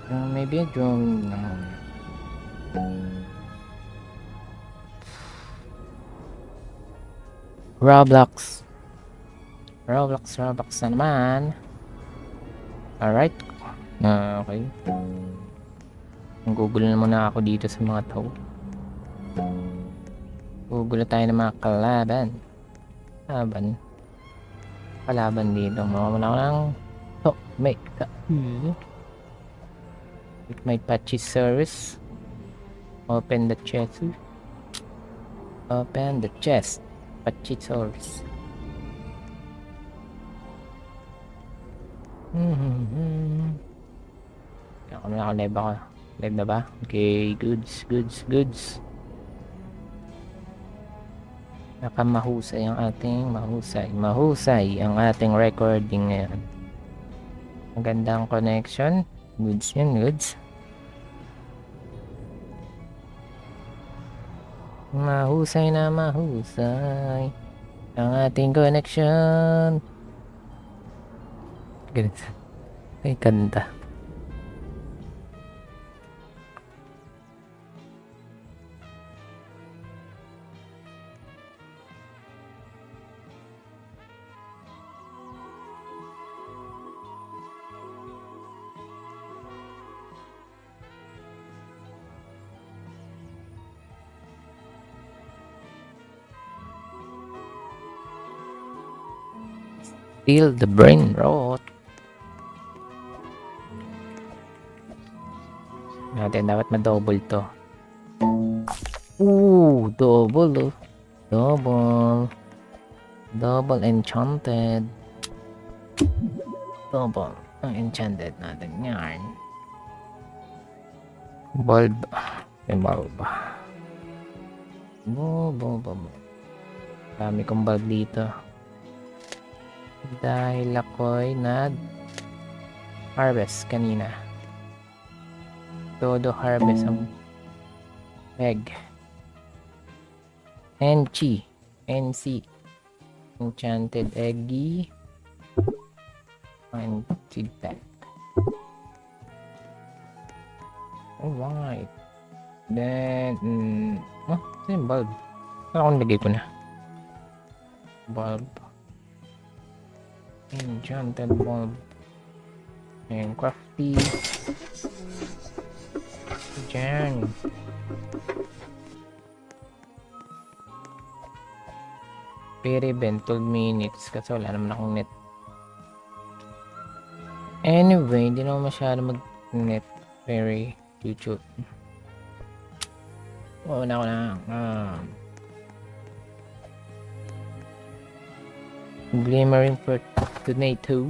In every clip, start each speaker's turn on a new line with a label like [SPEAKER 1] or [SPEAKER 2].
[SPEAKER 1] Maybe a drone. No. Roblox. Roblox na naman. Alright. Okay. Google na muna ako dito sa mga tao. Google tayo ng mga kalaban. Kalaban dito. Mawawala ko lang. Oh, with my patchy service. Open the chest. Open the chest. Patchy service. Ako na live ako. Live na ba? Okay, goods. Nakamahusay ang ating mahusay ang ating recording ngayon. Magandang connection. Goods yan, goods. Mahusay na mahusay ang ating connection. Ganito. Ay, ganda. Feel the brain rot. Natin dapat ma-double to. Ooh, double. Double enchanted. Double ang enchanted natin yan. Bulb. Dami kong bulb dito. Dahil ako'y harvest kanina. Todo harvest ang egg. NC. Enchanted eggy. And seed pack. Alright. Then, ito yung bulb. Ano akong lagay ko na? Bulb. Enchanted bulb. And crafty. Diyan. Very event 12 minutes kasi wala naman akong net. Anyway, hindi naman masyado mag-net. Very YouTube. Una ko na. Glimmering for tomato.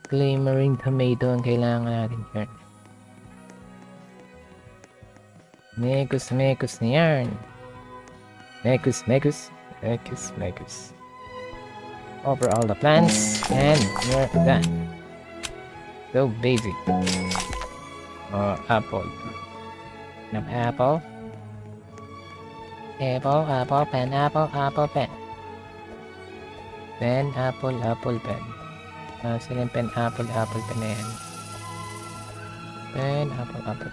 [SPEAKER 1] Glimmering tomato ang kailangan natin here. Mekus na yarn. Mekus. Over all the plants and we're done. So basic. Apple. Apple. Pen. Pen, apple, pen. Sila pen, apple na yan. Pen, apple.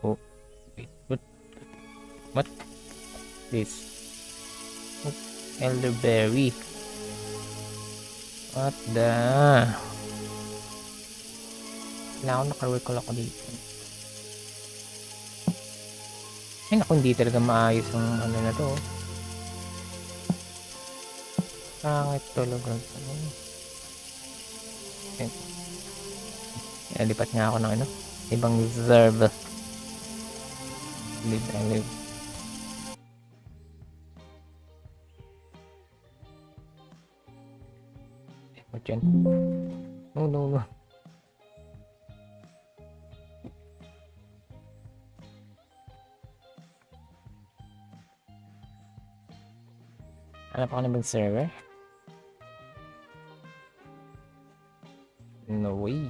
[SPEAKER 1] Oh, wait, what? This? Elderberry. What the? Kailangan naka-recall ako dito. Ay naku, hindi talaga maayos ang ano na to. Pangit talaga. Lipat nga ako ng ano, ibang server. Live. What yan? No. Hanap ako ng ibang server? No way.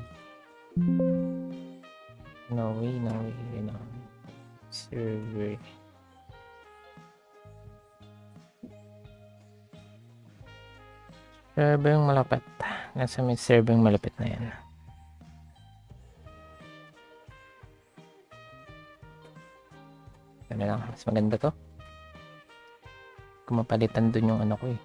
[SPEAKER 1] Server. Server yung malapit. Nasa may server yung malapit na yan. Ano lang, mas maganda to. Kumapalitan dun yung ano ko eh.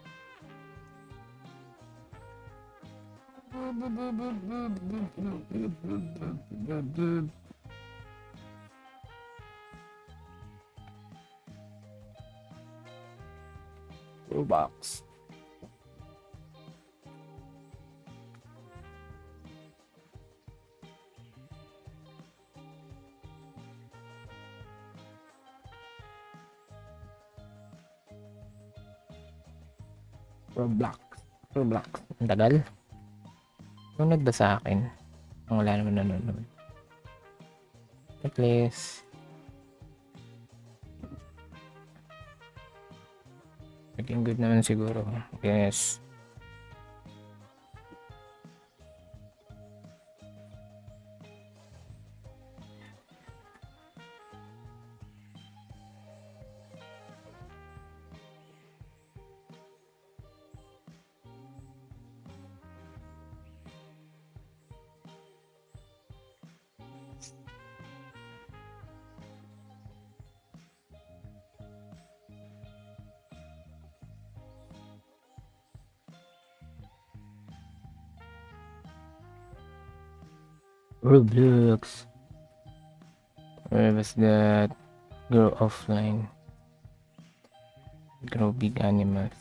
[SPEAKER 1] Roblox. Roblox. Ang tagal. Sunod ba sa akin? Ang wala naman nanonood. Please. Maging good naman siguro. Yes. Roblox. Where was that? Grow offline. Grow big animals.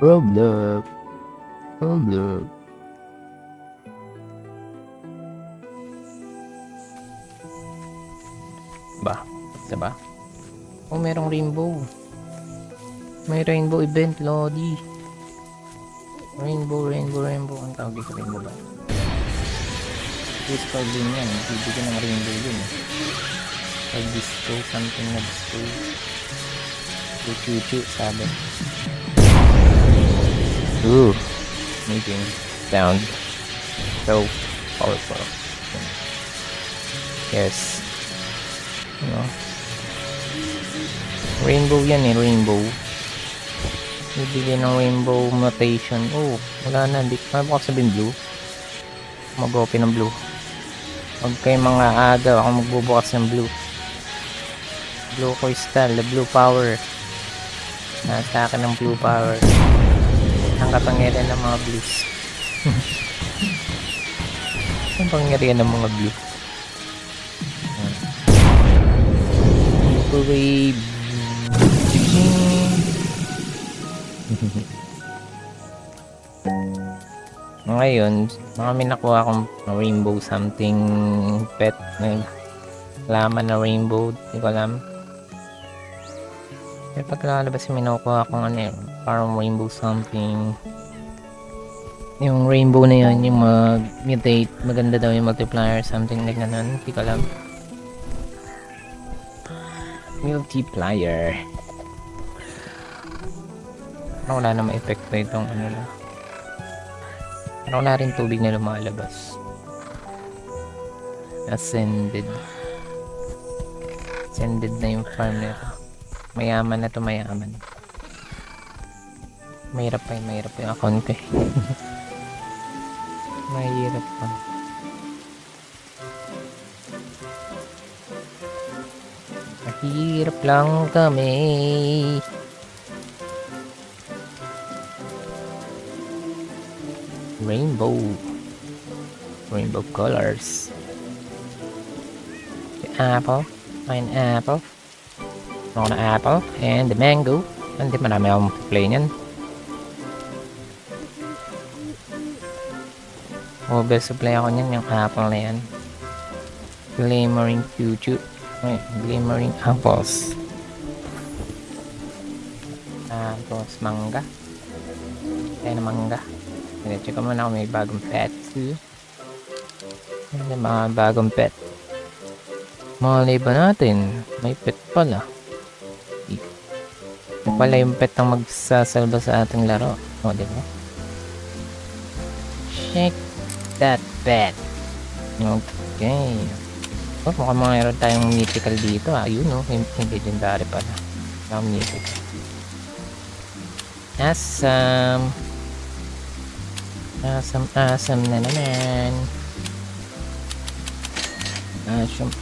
[SPEAKER 1] Roblox. Ba? Diba? Oh, merong rainbow. May rainbow event, Lodi. Rainbow. Ang tawag dito, rainbow ba? Crystal din yan. Bibigyan ng rainbow yun. Pag-disco, something na disco. Chuchu, sabi. Ooh, amazing sound, so powerful. Yes, you know, rainbow yan eh, rainbow. Bibigyan ng rainbow mutation. Oh, wala na, hindi ko sabihin blue. Mag-open ng blue. Huwag kayo mga agaw, ako magbubukas ng blue. Blue crystal, the blue power. Nasa akin ng blue power. Ang kapangyarihan ng mga blues. Ang pangyarihan ng mga blue. Wave. Ngayon, mga may nakuha akong rainbow something pet. Laman na rainbow. Hindi ko alam. Pero pag lalabas yung minukuha akong ano yun, parang rainbow something. Yung rainbow na yun, yung mag-mutate, maganda daw yung multiplier, something like ganun. Hindi ko alam. Multiplier. Parang wala namang epekto itong ano na. Parang wala rin tubig na lumalabas. Ascended na yung farm na ito. Mayaman na to, mayaman. Mahirap pa yung account ko eh. Mahirap pa. Mahirap lang kami. Rainbow colors. The apple, pineapple, banana apple, and the mango. Hindi, marami akong play niyan. Best supply ako niyan, yung apple na yan. Glimmering future. Glimmering apples. Tapos mangga. Kaya na mangga. Check ko muna kung may bagong pets. May mga bagong pet. Malay ba natin? May pet pala. Pala yung pet ang magsasalba sa ating laro. O, diba? Check that pet. Okay. Oh, mukhang mayroon tayong mythical dito. Ayun o. Yung legendary pala. Ang mythical. Awesome. Awesome na naman. Awesome.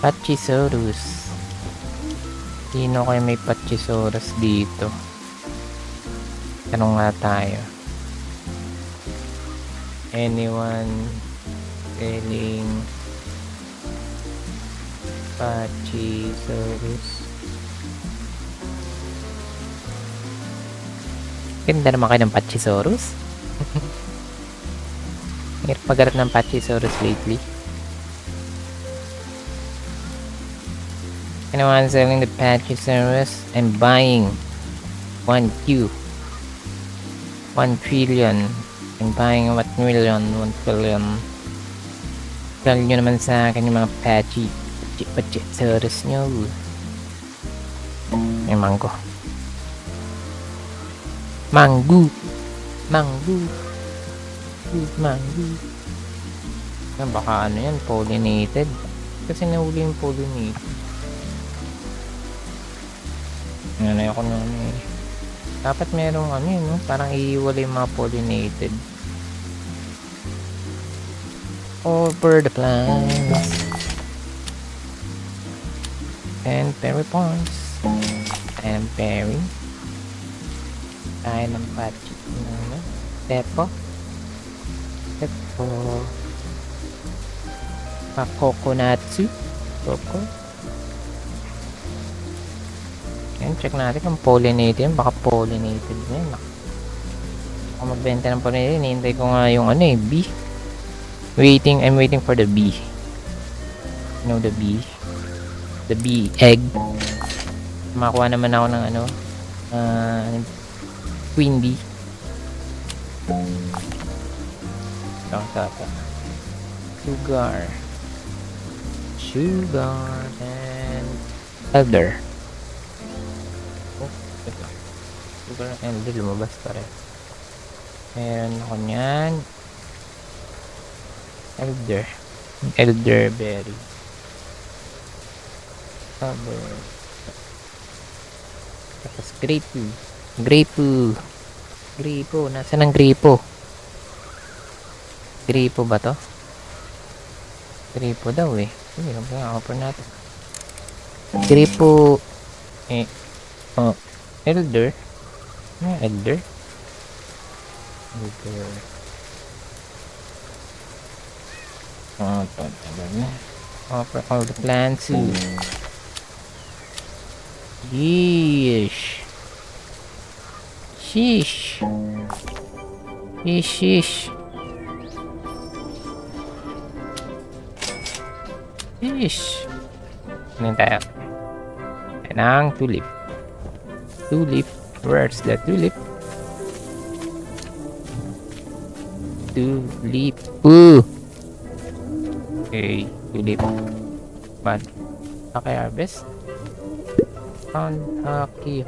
[SPEAKER 1] Pachysaurus. Sino kayo may Pachysaurus dito? Tanong nga tayo. Anyone selling Pachysaurus? Ganda naman kayo ng Pachysaurus. Hirap pagharap ng Pachysaurus lately. Anyone selling the Pachysaurus and buying 1Q 1 trillion and buying 1 million 1 billion. Tell nyo naman sa akin yung mga Pachysaurus nyo. May mango. Mango. Baka ano yan, pollinated. Kasi nahuli yung pollinated. Nanay ako na ano eh. Dapat merong ano yun, no? Parang iiwalay yung mga pollinated. Over the plants. And berry points. And berry. Kaya ng patchy. Tepo. Pakokonatsu. Koko. Yan, check natin kung pollinated yan. Baka pollinated yan. Ako magbenta ng pollinated. Hinihintay ko nga yung ano eh, bee. I'm waiting for the bee. You know the bee? The bee egg. Makakuha naman ako ng ano, queen bee. Sugar and elder. Sugar and elder, lumabas pa rin. Meron ako nyan. Elderberry. Tapos Grapo. Nasaan ang Grapo? Grapo ba to? Grapo daw eh. Sige, offer natin. Grapo. Elder. Elder. Offer all the plants. Yeesh. Sheesh. Ano tayo? Yan ang tulip. Where's the tulip? Tulip. Okay, tulip. But, okay, harvest. Found a key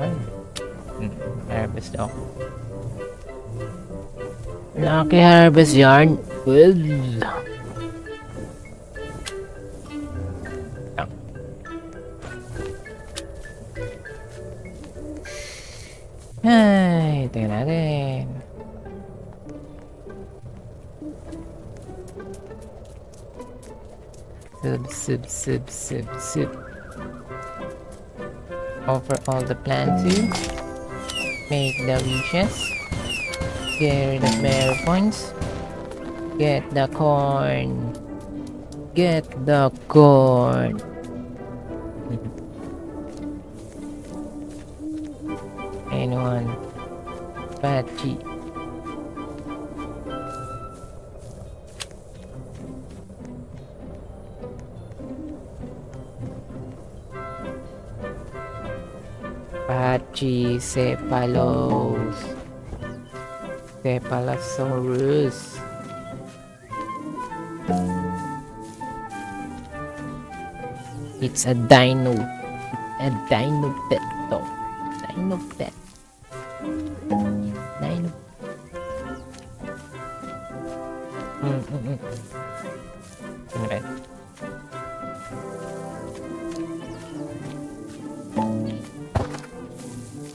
[SPEAKER 1] harvest daw. Lucky harvest yarn. Well. Ay, tingnan natin. Sub. Offer all the plants to make the wishes. Get the berry points. Get the corn. Anyone Pachi. Pachycephalosaurus. Cephalosaurus. It's a dino. A dino pet to. Dino pet. Dino. Sino rin?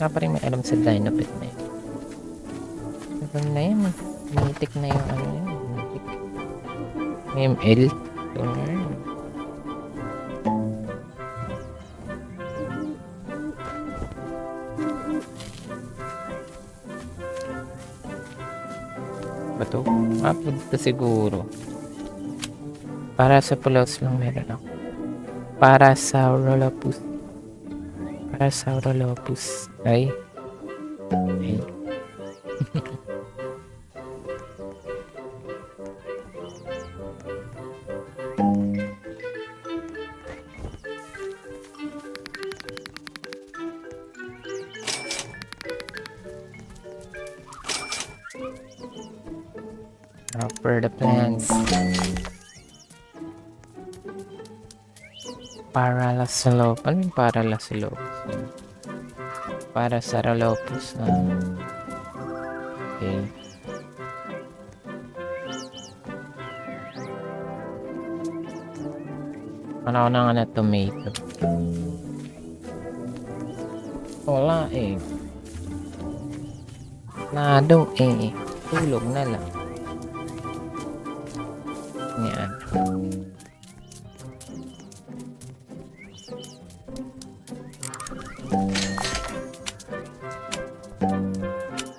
[SPEAKER 1] Pa rin may alam sa dino pet na yun. Alam na yan eh. Mythic na yung ano yun. Mythic. ML. Bato? Punta siguro. Para sa pulos lang meron ako. Para sa Saurolophus. Para sa Saurolophus. Ay. Ay. For the plants. Parasaurolophus. Ano yung Parasaurolophus? Parasaurolophus. Okay. Ano na nga na tomato? Wala eh. Nado eh. Tulog na lang. Yan.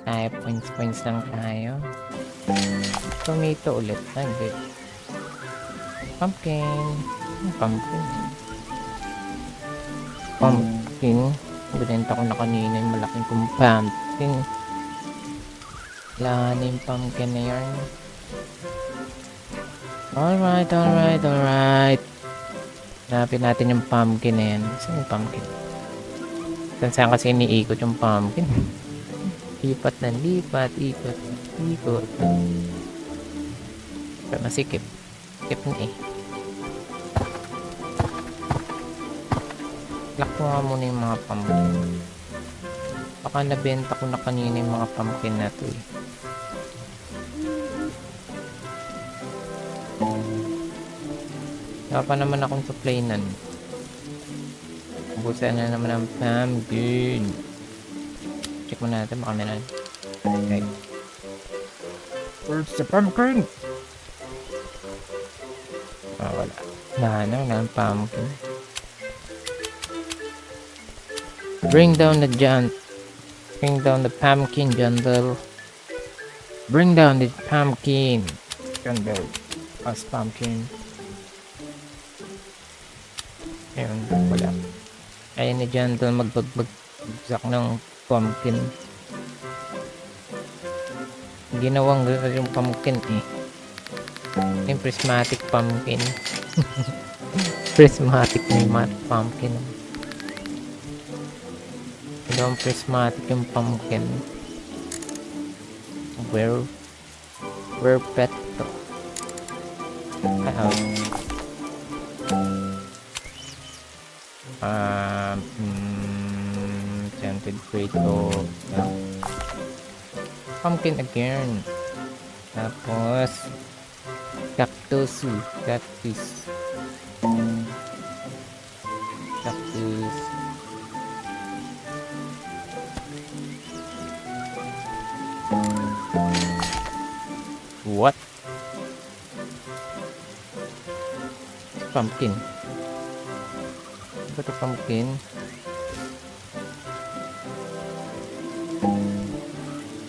[SPEAKER 1] Ay, points lang tayo. Tomato ulit. Hindi. Pumpkin. Pumpkin. Pumpkin. Binenta ko na kanina yung malaking kong pumpkin. Wala na yung pumpkin na yan. Alright. Hanapin natin yung pumpkin na yan. Saan yung pumpkin? Saan kasi iniikot yung pumpkin? Lipat. Ikot. Pero masikip. Sikip na eh. Lock ko nga muna yung mga pumpkin. Baka nabenta ko na kanina yung mga pumpkin na to eh. Wala pa naman akong supply nun. Ubusan na naman ang pumpkin. Check mo natin, baka meron. Okay. Where's the pumpkin? Wala. Wala ang pumpkin. Bring down the pumpkin jungle. Bring down the pumpkin jungle. As pumpkin. Ayun, wala. Ayun ni jungle magbagbagsak ng pumpkin. Ginawang yung pumpkin eh. Yung prismatic pumpkin. Prismatic na yung pumpkin. Ginawang prismatic yung pumpkin. Where pet to? Enchanted crate of pumpkin again. Tapos cactus. What? Pumpkin. Apa tuh pumpkin?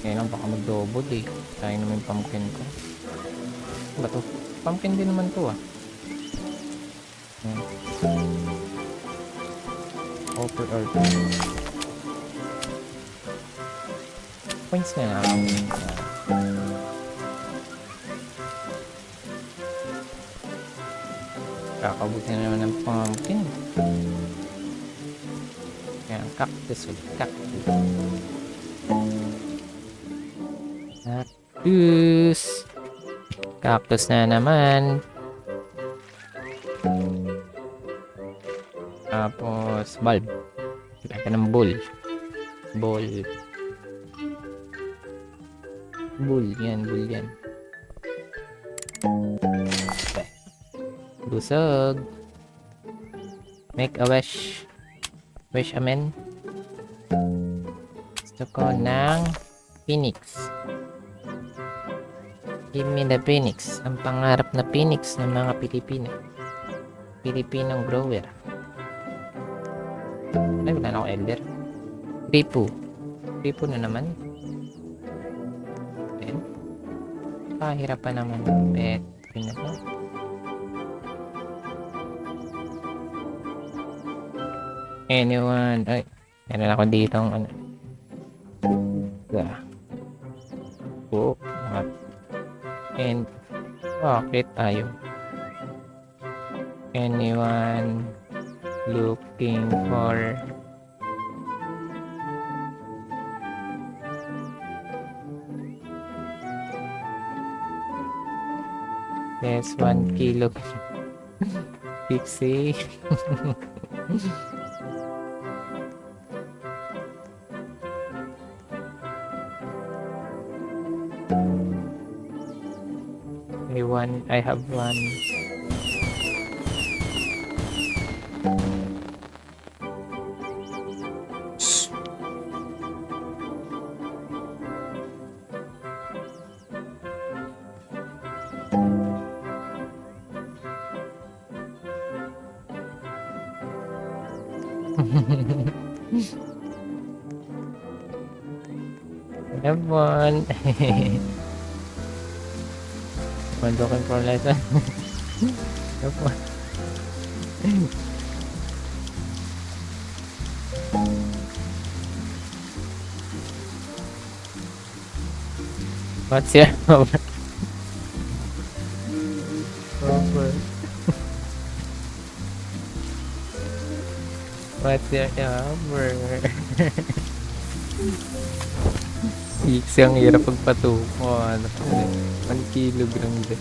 [SPEAKER 1] Kailan baka mag-double eh. Sayang naman yung pumpkin ko. Ba to? Pumpkin din naman to ah. Offer earth. points na lang. Kakabuti na naman ng pumpkin. Yan, cactus ulit. Cactus na naman. Tapos, bulb. Wala ka ng bull. Bull yan. Okay. Busog. Make a wish. Wish amen. Gusto ko ng phoenix. Give me the phoenix. Ang pangarap na phoenix ng mga Pilipinong grower. Ay, wala na ako elder. Kripo na naman. Then, pahirap pa naman. Bet. Yun na to. Anyone. Ay, meron ako dito ang ano. Oh, and bakit tayo? Anyone looking for yes, 1 kilo pixie. I have one. I have one. I'm looking for lesson. What's your number? What's your number? Ang hirap pagpatuko. 1 kilogram din.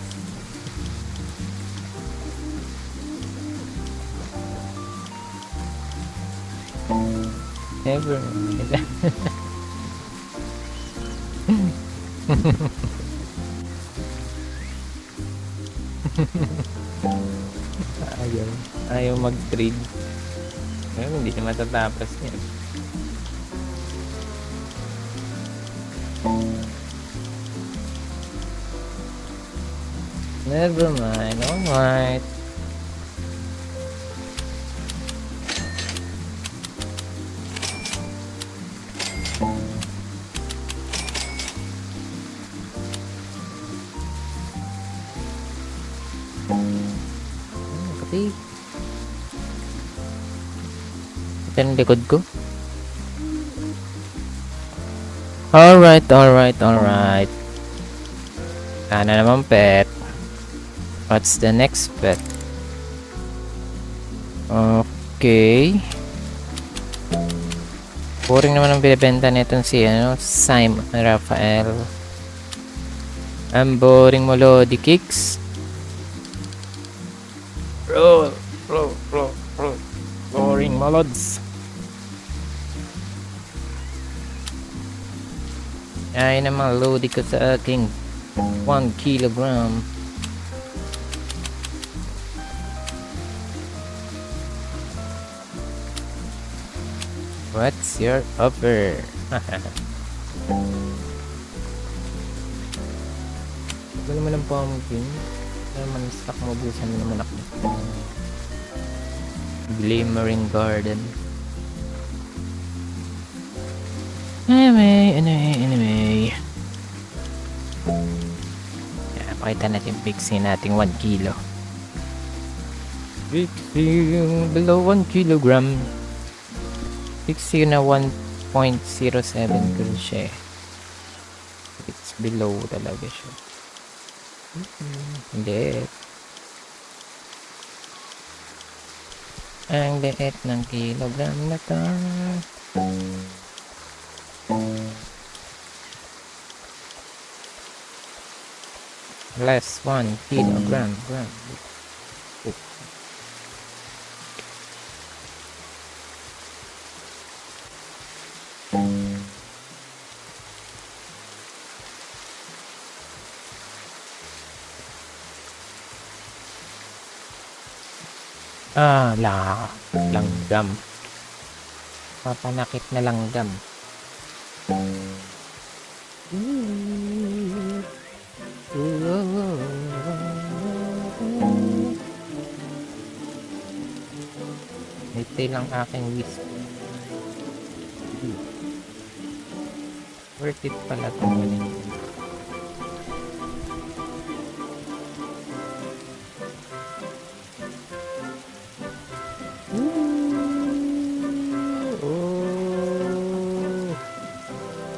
[SPEAKER 1] Never mind. Ayaw mag-trade. Hindi na matatapos yan. Never mind, alright. Ito yung likod ko. Alright. Sana naman pet. What's the next pet? Okay. Boring naman ang binibenta nitong si Simon Rafael. Ang boring mo, Lodi Kicks. Roll. Boring mo, Lods. Ay naman, Lodi ko sa aking 1 kilogram. What's your offer? Ito naman ang pumpkin. Ito naman stock mo. Busan mo naman ako. Glimmering Garden. Anyway. Yan, pakita natin pixie nating 1 kilo. Pixie below 1 kilogram. Pixie na 1.07 crochet. It's below talaga siya. Liit. Ang liit ng kilogram na to. Less 1 kilogram. Langgam. Papanakit na langgam. Ito lang aking whisky. Worth it pala itong galing.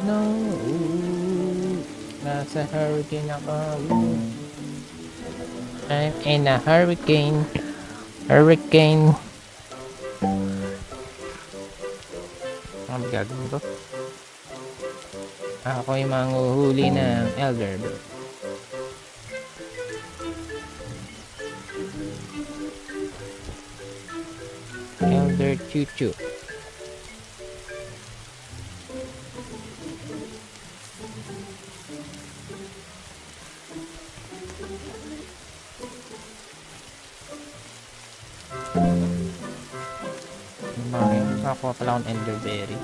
[SPEAKER 1] No. Nasa hurricane ako. I'm in a hurricane. Ano gagawin ko? Ako yung manghuhuli ng elderbird. Elder Chuchu. Nakakuha pala akong elderberry.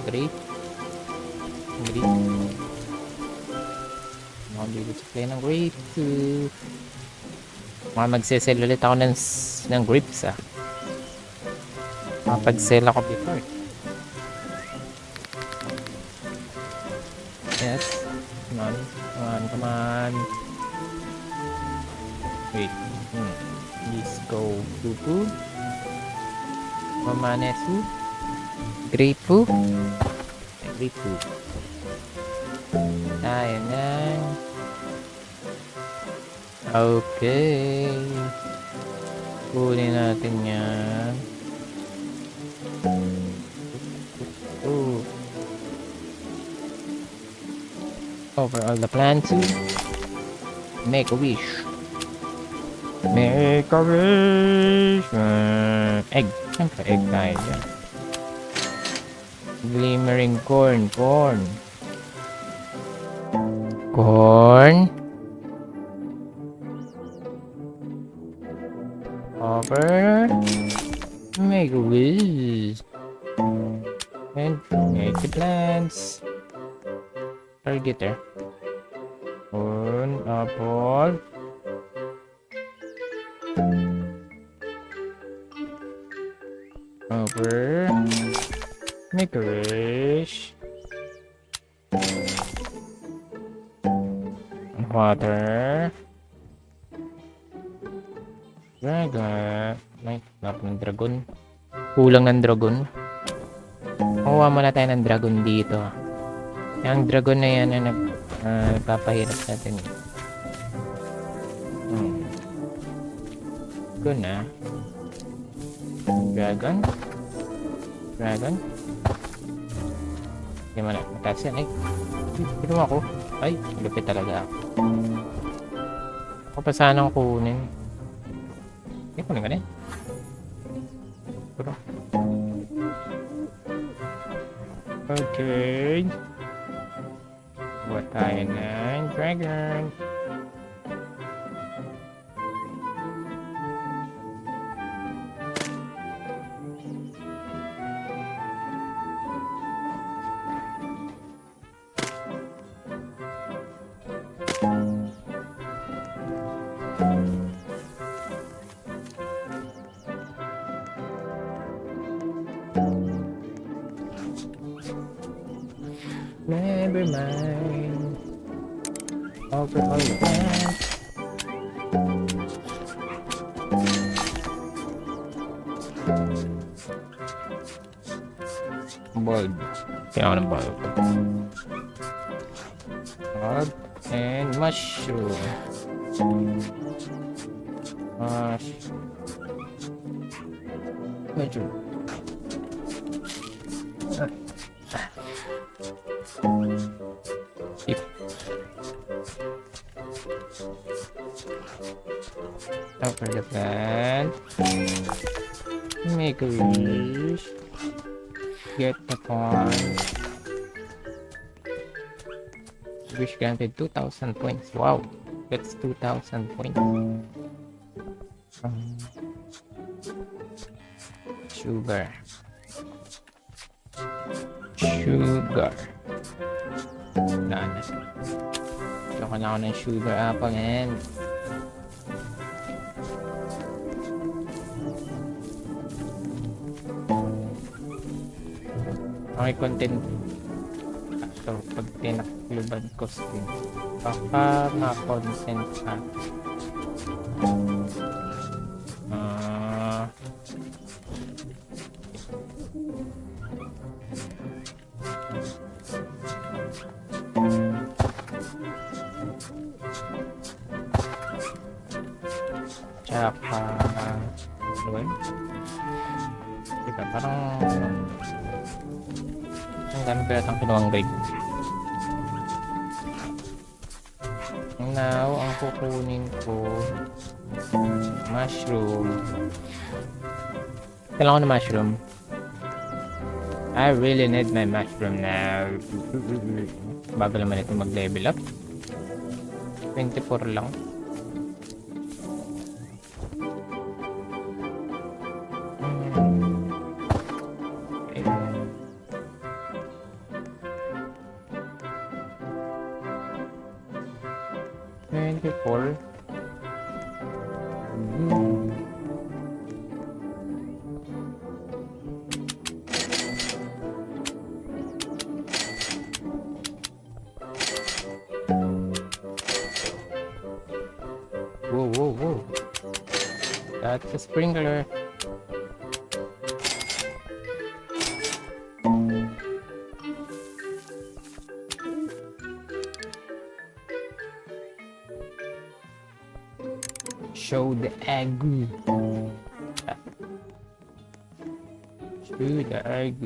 [SPEAKER 1] Grape. Nakabili ng grape. Magsisell ulit ako ng grapes Mapag-sell ako before. Yes. Come on. Wait. Let's go to food. Mamanesu. Grapefruit. Tayo na. Okay. Kunin natin yan. Over all the plants. Make a wish. Egg. Siyempre egg tayo dyan. Glimmering corn. Over. Make a wish. And make the plants. Targeter. Corn, apple. Over. Make a wish. Water. Dragon. May nap ng dragon. Kulang ng dragon. Kuha muna tayo ng dragon dito. Yung dragon na yan na nagpapahirap sa atin. Good na. Dragon. Hindi mo na. Mataas yan. Ay. Pinuha ko. Ay. Lupit talaga ako. Ako pa sanang kunin. Hindi kunin ka rin. Okay. Buat tayo ng dragon. Never mind. Over all that. Bulb. Kaya ako ng bulb. Bulb and mushroom. Mushroom. Tip. Over the plant. Make a wish. Get the point. Wish granted 2,000 points. Wow, that's 2,000 points. Sugar. Wala na. Tsaka na ako ng sugar apple and okay, content. So, pag tinakluban ko screen, baka ma-consent ka. Tsaka, ano ba yun? Teka, parang ang dami kaya itong kinuwang grade. Now, ang kukunin ko mushroom. Kailangan ko na mushroom. I really need my mushroom now. Bago naman ito mag-level up. 24 lang. Whoa. That's a sprinkler. Show the egg. Show the egg.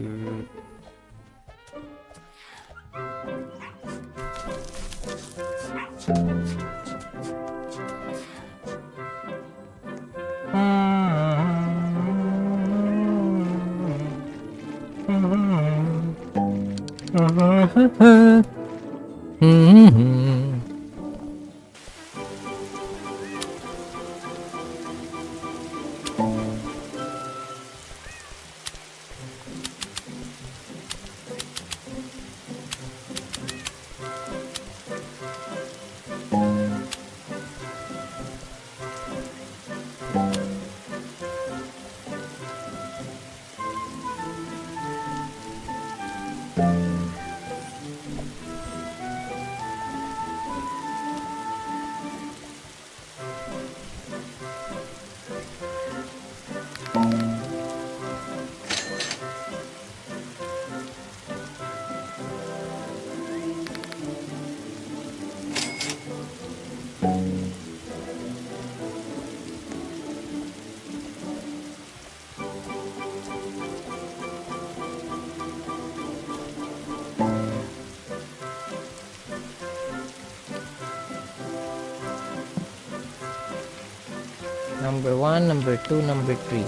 [SPEAKER 1] Number 1, number 2, number 3.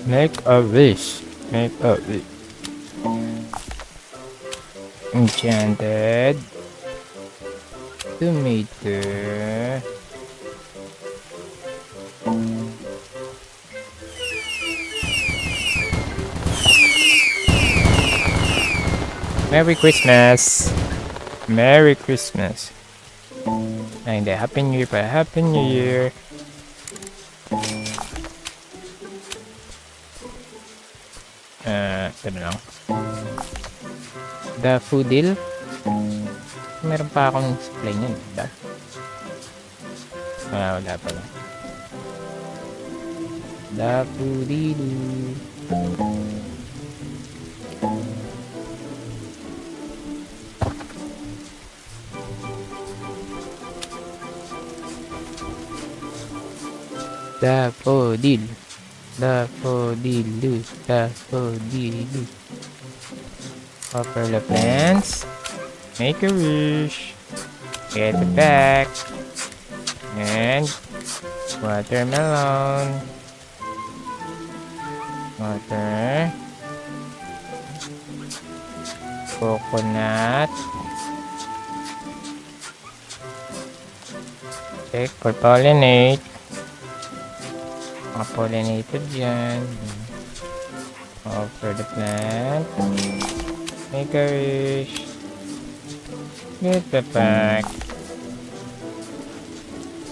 [SPEAKER 1] Make a wish. Make a wish. Enchanted tomato. Merry Christmas. Merry Christmas. And a Happy New Year pa. Happy New Year. Ito na lang. Daffodil. Meron pa akong display niyan. Diba? Wala pala. Daffodil. Daffodil. Daffodil. Daffodil. Offer the plants. Make a wish. Get it back. And watermelon. Water. Coconut. Check for pollinate. Pollinated dyan. Offer the plant. Make a wish. Get the pack.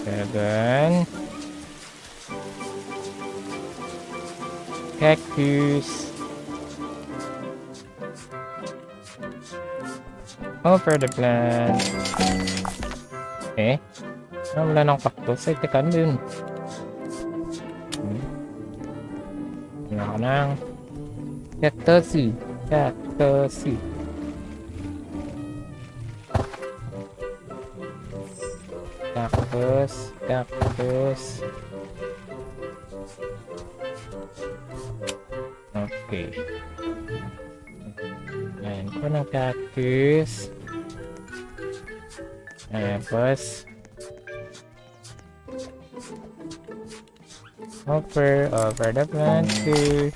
[SPEAKER 1] Dragon. Cactus. Offer the plant. Wala ng cactus. Ay, teka, ano yun? Wala ka nang cactus. Cactus. Cactus. Cactus. Okay. Ayan ko ng cactus. Tapos offer the plant to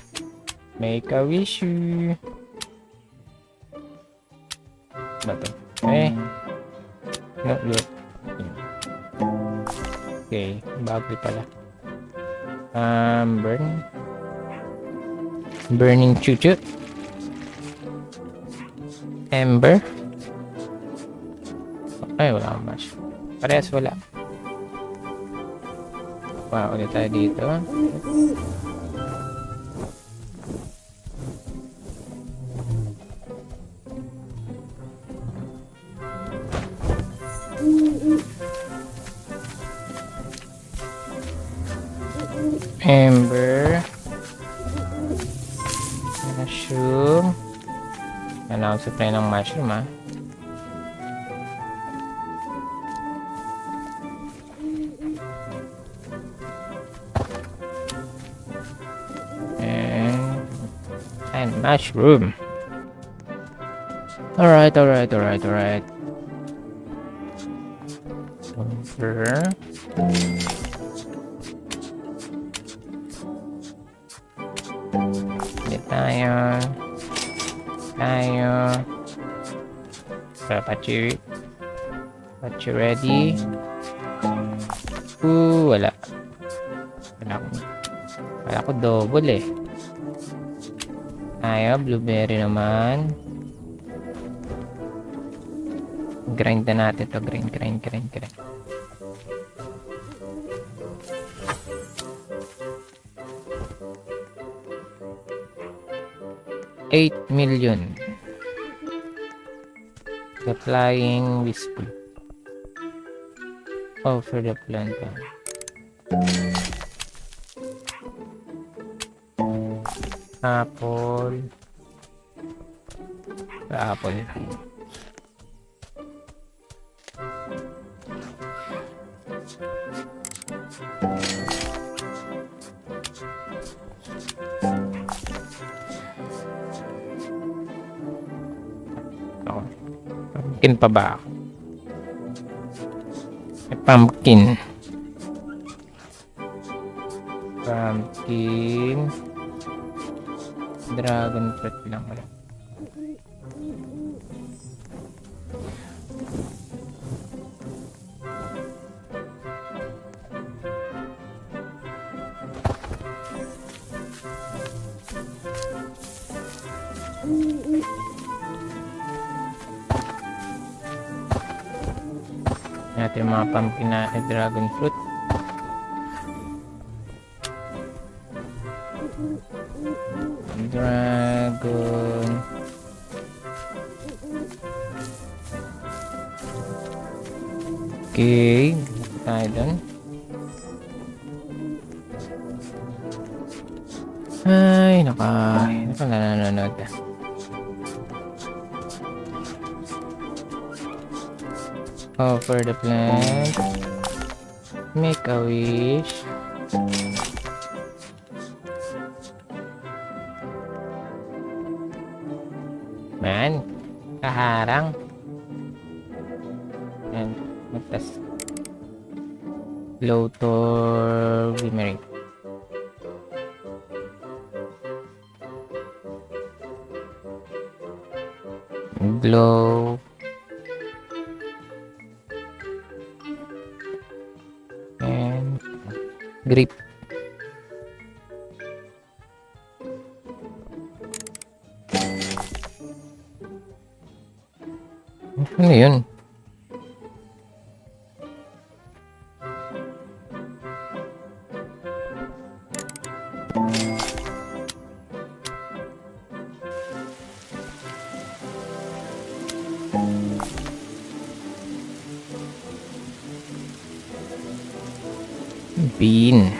[SPEAKER 1] make a wish. Bato. No, look. Okay, bago pala. Burning chuchu. Ember. Ay, wala akong match. Parehas wala. Wow, ulit tayo dito. Ember. Mushroom. Wala akong supply ng mushroom, ha. And mushroom. Alright. Over. Tayo. Pachi ready. Wala ko double eh. Tayo, blueberry naman. Grind na natin to. Grind. 8 million. The flying whisper. For the plant. Apple. Pumpkin pa ba? May pumpkin. Dragon fruit lang wala. Natin mga pumpkin na dragon fruit. Dragon. Okay, tayo dun. Ay, nanonood. Offer the plant. Make a wish. Man, kaharang. And magtas. Lotor Vimery. Glow. And grip. Ano yun? Bean.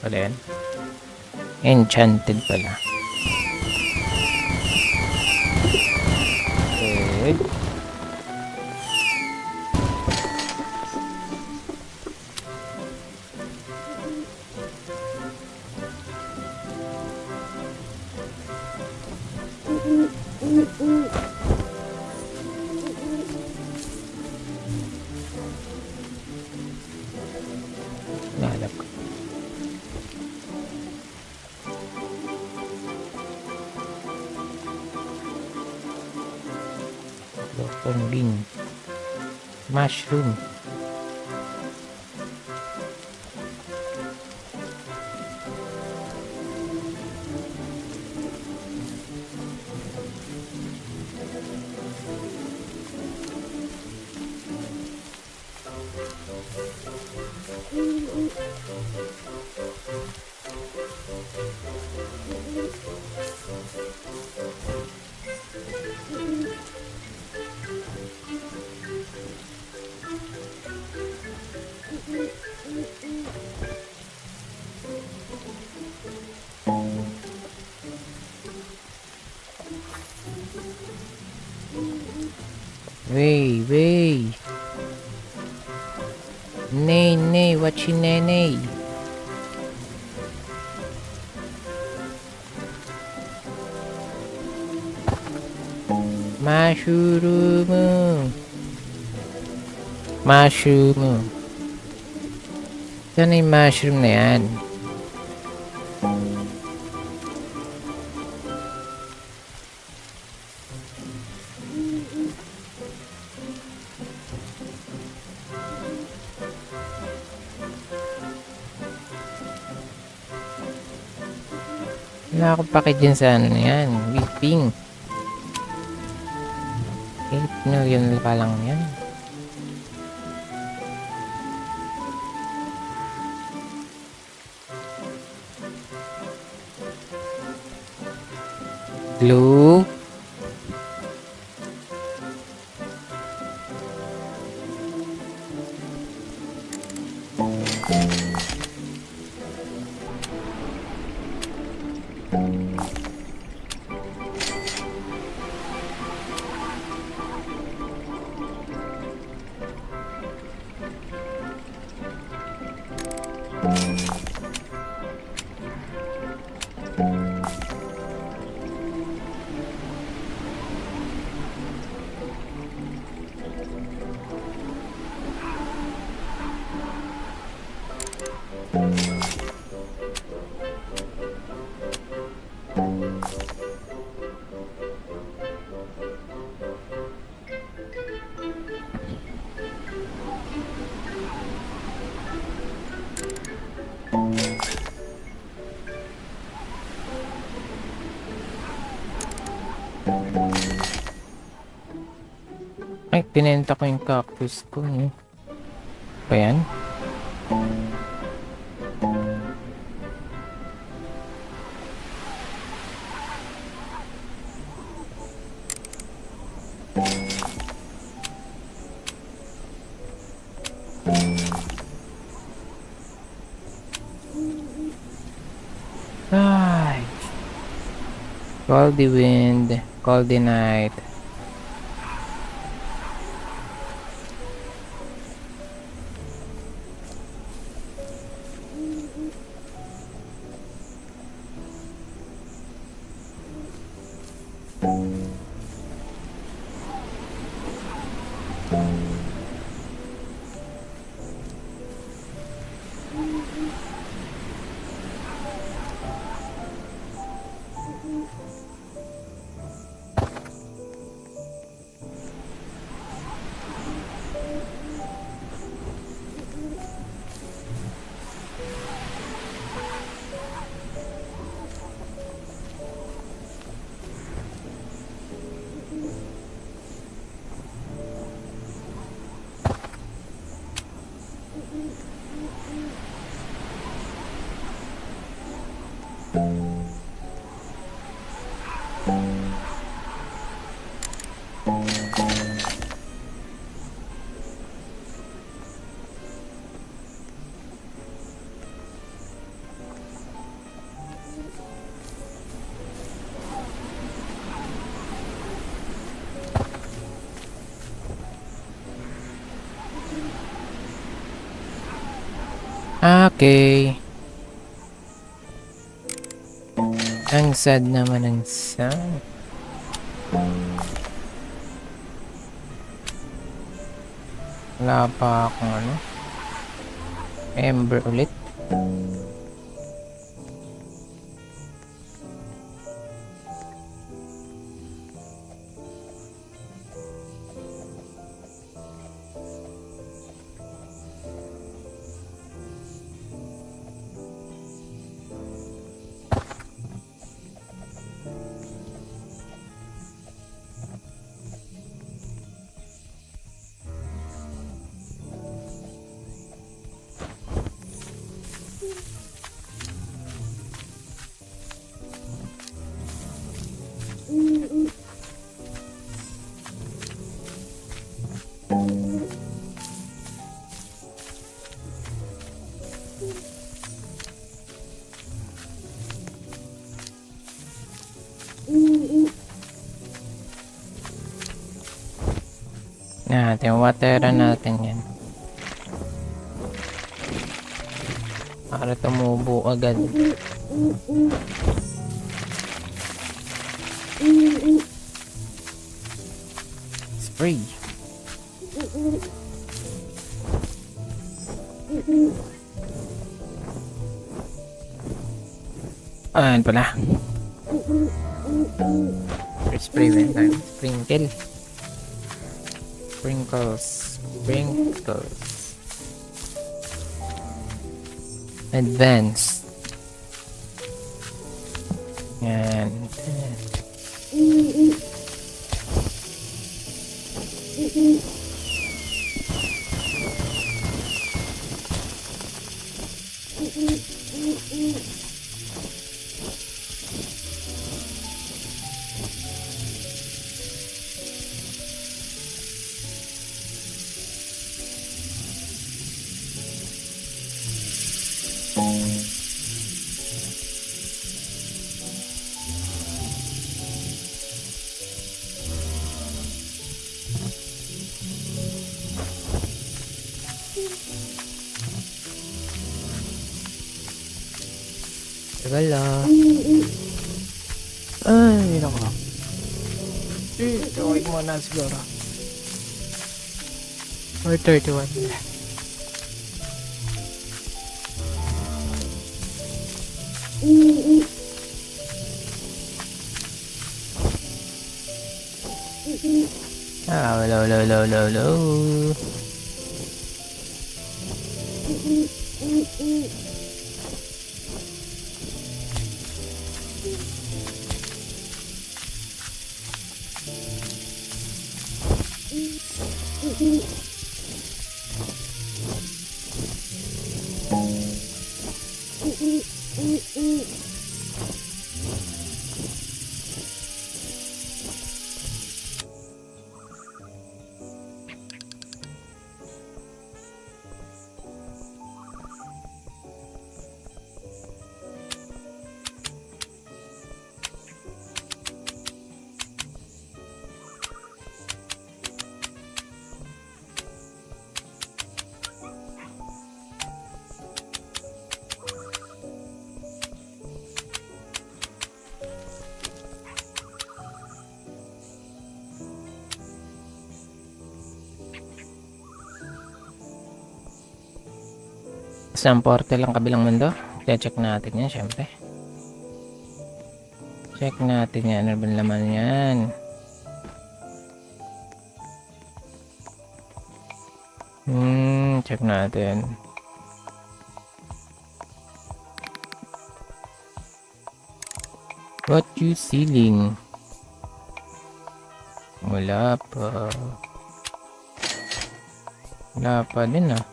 [SPEAKER 1] Pala yan? Enchanted pala. Good. Nahanap ko. Loton bean. Mushroom. Wey. Nay, what she nay? Mushroom. Saan yung mushroom na yan? Wala akong pake dyan sa ano yan. Whipping. 8 million pa lang yan. Glue. Tinenta ko yung cactus ko eh. Ba yan? Ay. Cold wind, cold night. Okay. Ang sad naman ng sun. Wala pa akong ano. Ember ulit. Natin, wateran natin yan. Para tumubo agad. Spray. Ayan pala. Spray ba yun? Sprinkle. Sprinkles. Advanced. Yan. Wala. Ay, nako. Tawag mo na siguro. Or 31. Wala. Saan portal ang kabilang mundo? Check natin yan, syempre. Check natin yan. Ano ba naman yan? Check natin. What you ceiling? Wala pa. Wala pa din ah.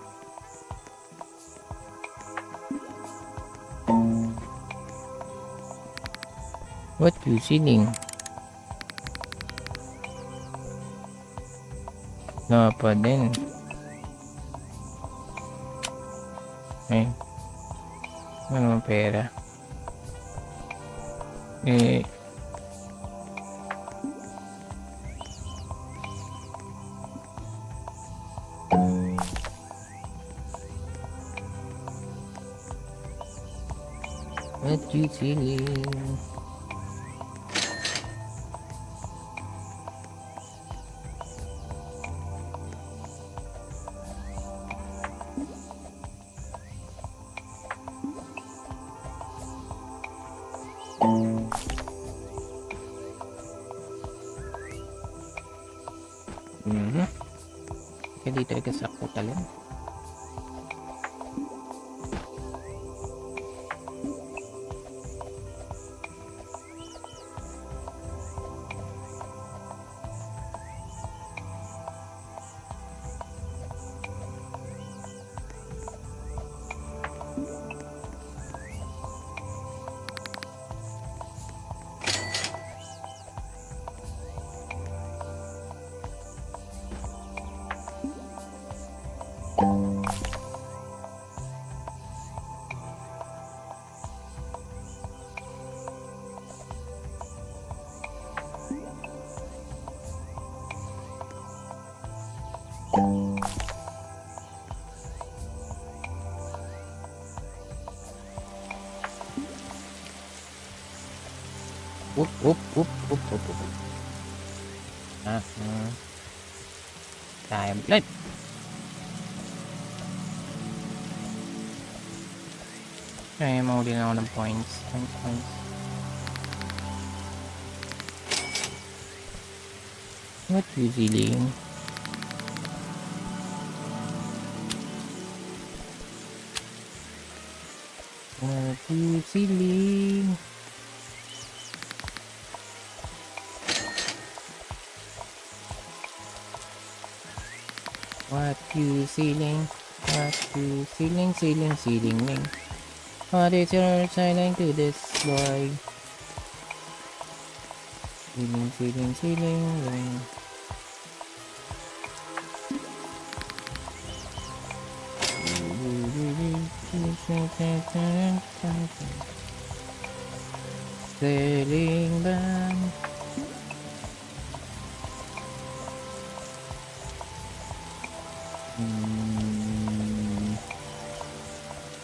[SPEAKER 1] What you ceiling? Wala pa din. Eh. Ano ang pera? Eh. What you feeling? Kaya dito ay kasakto talaga. Up. Time blood. Kaya mahuli na ako ng points. What usually? What usually? What you ceiling? What you ceiling? What is your silent to this boy? Ceiling. Sailing band.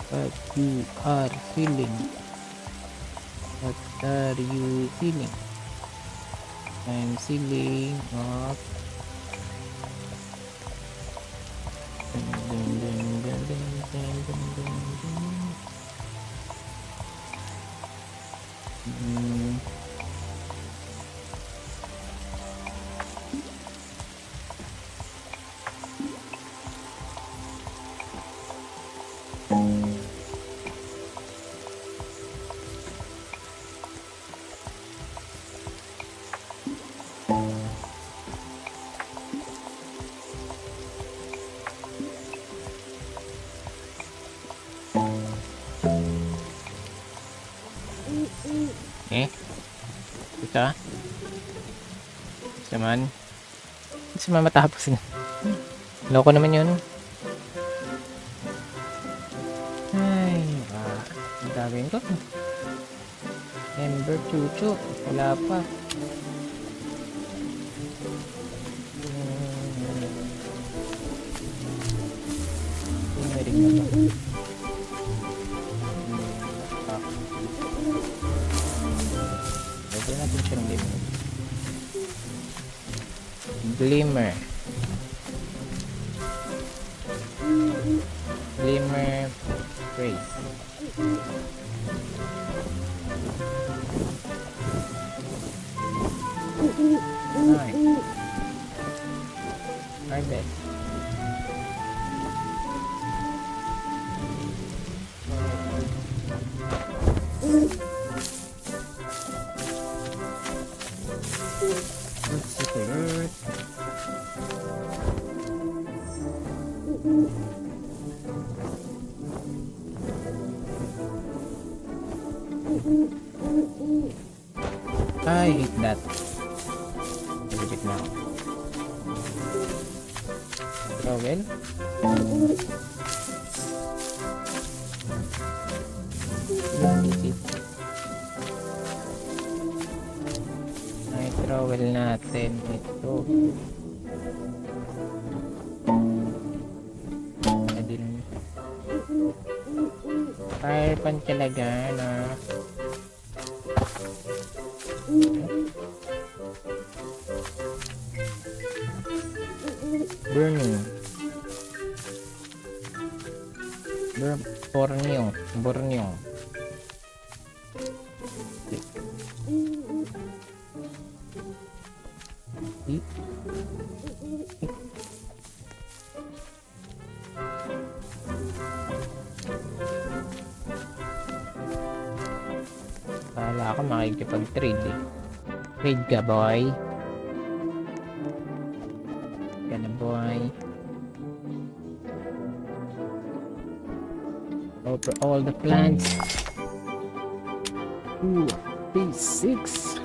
[SPEAKER 1] What you are feeling? What are you feeling? I'm feeling of ito Gusto man matapos na. Loko naman yun. Ay, ang gagawin ko. Ember Chuchu. Wala pa. Meron na ba? Lagyan natin siya ng Glimmer. Glimmer. Great. Nice. Harvest. Let's see the earth. I hate that. Leave it now. Trowel. Easy. Ay, trowel natin. Ito. Adil. Fire pan talaga na. Burning. Borneo. Kala ako makikipag-trade eh. Trade ka, boy. Gana, boy. Over all the plants. Ooh, P6.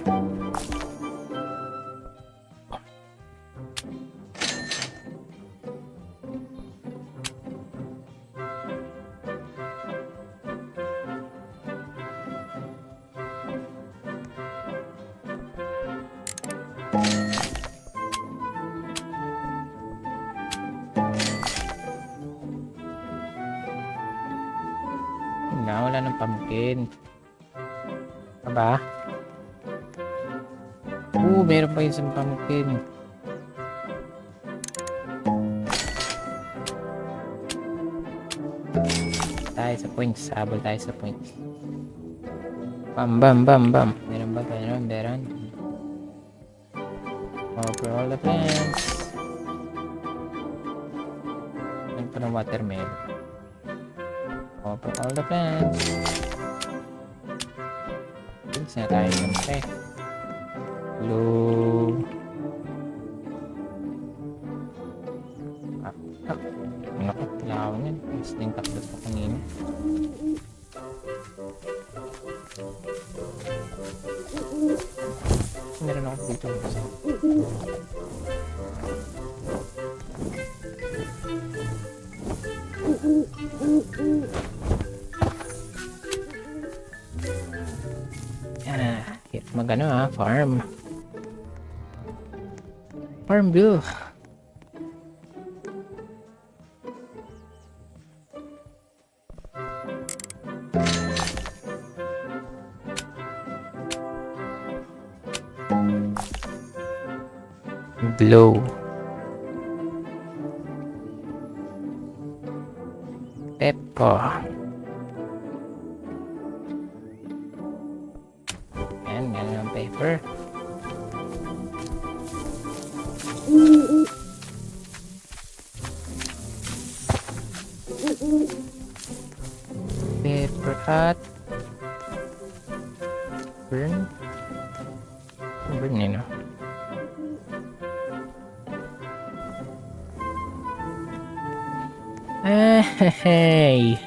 [SPEAKER 1] Wala ng pumpkin. Aba? Meron pa isang pumpkin. Tayo sa points. Habol tayo sa points. Bam. Meron ba? Meron. Over all the plants. Meron pa ng watermelon. Over all the plants. Things na tayo siyempre. Blue. Ano ko? Lawan yan. Gusto yung takdos ko kanina. Meron ako dito. Magano farm view. Blow. Pepper. Ganun ang paper. Paper at burn yun, no? Hey.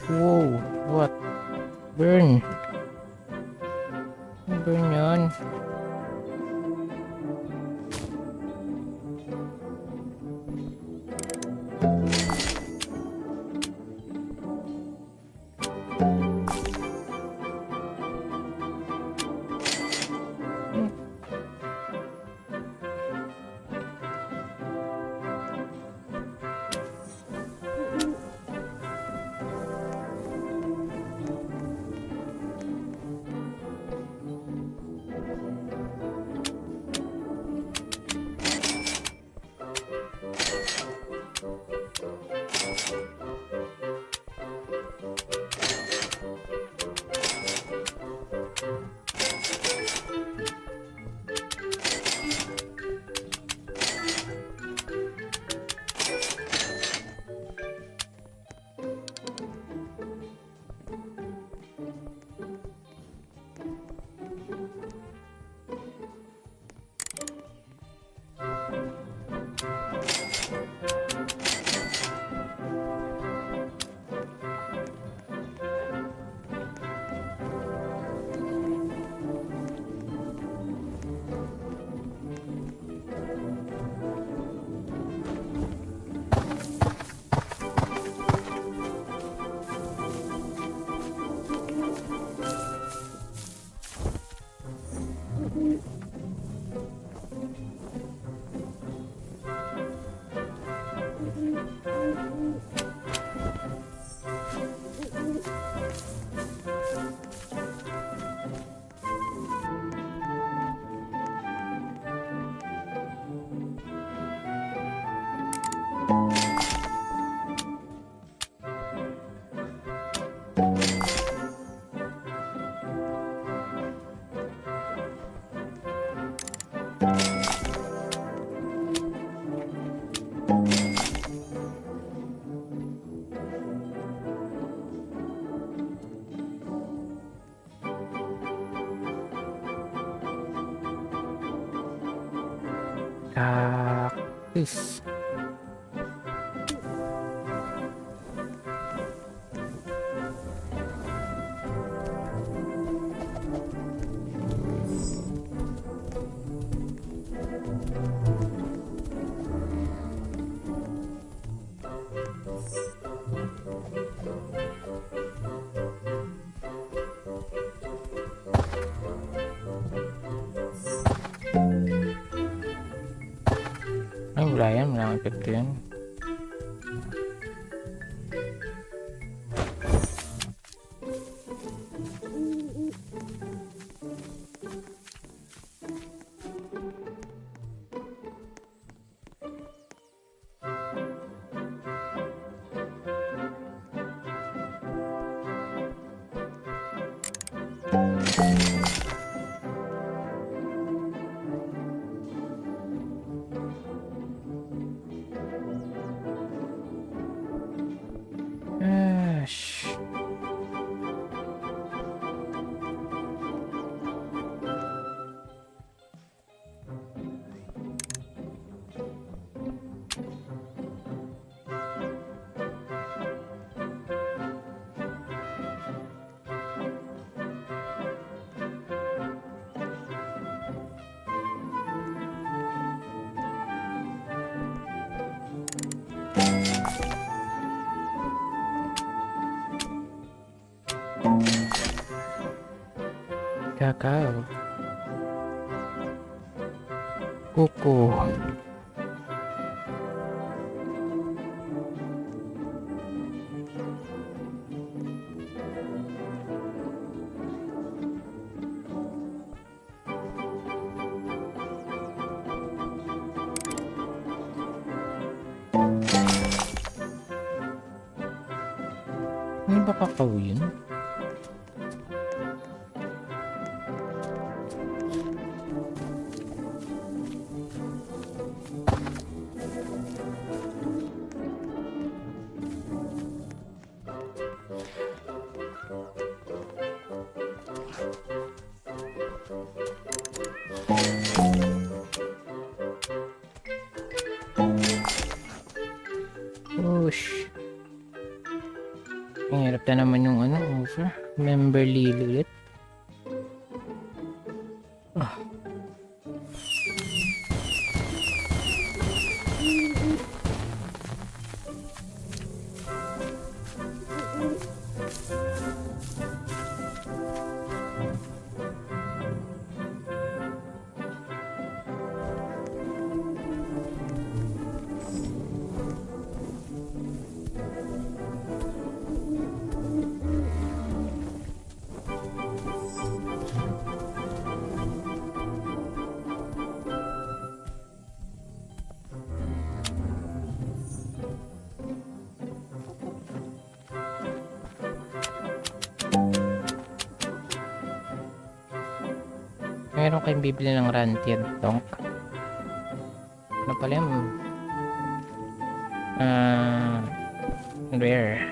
[SPEAKER 1] Whoa, what? Burn yun. Cactus. Ay, wala yan. Wala kang epekto yan. Ash. Cacao. Coco. Ano ba kakao yun? Push. Ang hirap na naman yung ano, offer. Member Lily ulit. Ah. Meron kayong bibili ng Rantian Tonk. Ano pala yun? Rare.